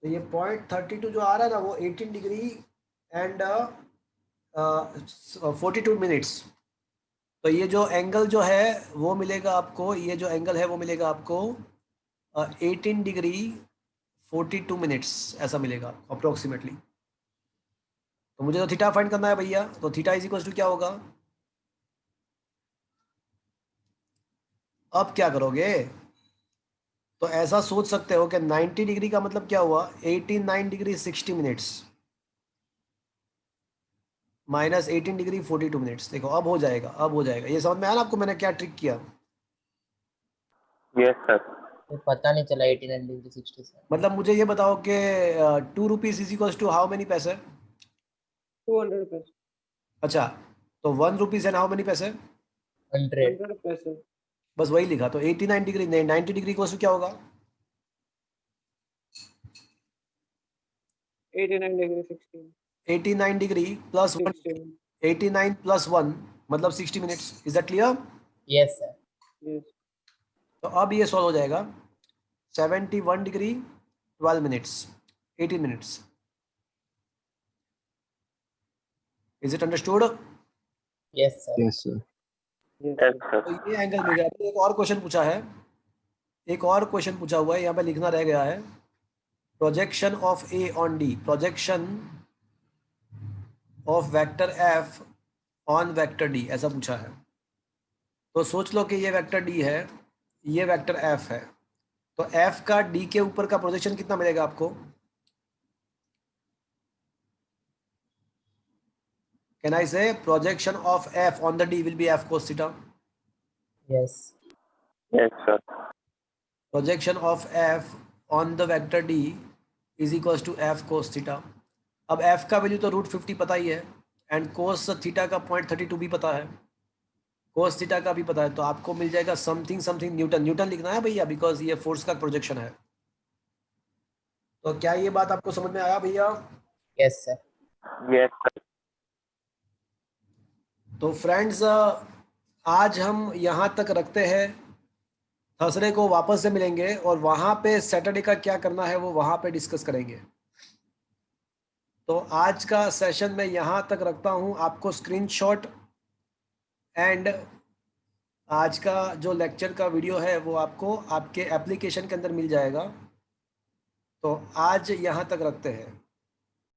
तो ये .32 जो आ रहा है ना वो 18 डिग्री एंड 42 मिनट्स। तो ये जो एंगल जो है वो मिलेगा आपको, ये जो एंगल है वो मिलेगा आपको 18 डिग्री 42 मिनट्स ऐसा मिलेगा अप्रोक्सीमेटली। तो मुझे तो थीटा फाइंड करना है भैया, तो थीटा इज इक्वल टू क्या होगा? अब क्या करोगे? तो ऐसा सोच सकते हो कि 90 डिग्री का मतलब क्या हुआ? 89 degree 60 minutes minus 18 degree 42 minutes. देखो अब हो जाएगा, अब हो जाएगा। ये समझ में आया ना आपको मैंने क्या ट्रिक किया? Yes sir. तो पता नहीं चला 89 डिग्री 67। मतलब मुझे ये बताओ कि 2 rupees is equal to how many paise? 200 पैसे। अच्छा, तो 1 रुपीज एंड हाउ मेनी पैसे? 100 100 पैसे। बस वही लिखा। तो 89 डिग्री नहीं, 90 डिग्री इक्वल टू क्या होगा? 89 डिग्री 16। 89 degree plus 1, 16। 89 प्लस 1 मतलब 60 minutes. Is that clear? Yes sir. Yes. तो अब ये सॉल्व हो जाएगा। 71 degree 12 minutes 18 minutes. Is it understood? Yes sir. Yes, sir. Yes sir. तो ये एंगल मिल गया। अभी एक और क्वेश्चन पूछा है, एक और क्वेश्चन पूछा हुआ है, यहाँ पे लिखना रह गया है। Projection of A on D, projection of vector F on vector D, ऐसा पूछा है। तो सोच लो कि ये वेक्टर डी है, ये वेक्टर एफ है। तो एफ का डी के ऊपर का प्रोजेक्शन कितना मिलेगा आपको? Can I say projection of F on the D will be F cos theta? Yes. Yes sir. Projection of F on the vector D is equals to F cos theta. अब F का value तो √50 पता ही है, and cos theta का .32 भी पता है, cos theta का भी पता है। तो आपको मिल जाएगा समथिंग समथिंग न्यूटन। न्यूटन लिखना है भैया, बिकॉज ये फोर्स का प्रोजेक्शन है। तो क्या ये बात आपको समझ में आया भैया? Yes sir. Yes sir. तो फ्रेंड्स आज हम यहाँ तक रखते हैं। थर्सडे को वापस से मिलेंगे और वहाँ पे सैटरडे का क्या करना है वो वहाँ पे डिस्कस करेंगे। तो आज का सेशन मैं यहाँ तक रखता हूँ। आपको स्क्रीनशॉट एंड आज का जो लेक्चर का वीडियो है वो आपको आपके एप्लीकेशन के अंदर मिल जाएगा। तो आज यहाँ तक रखते हैं।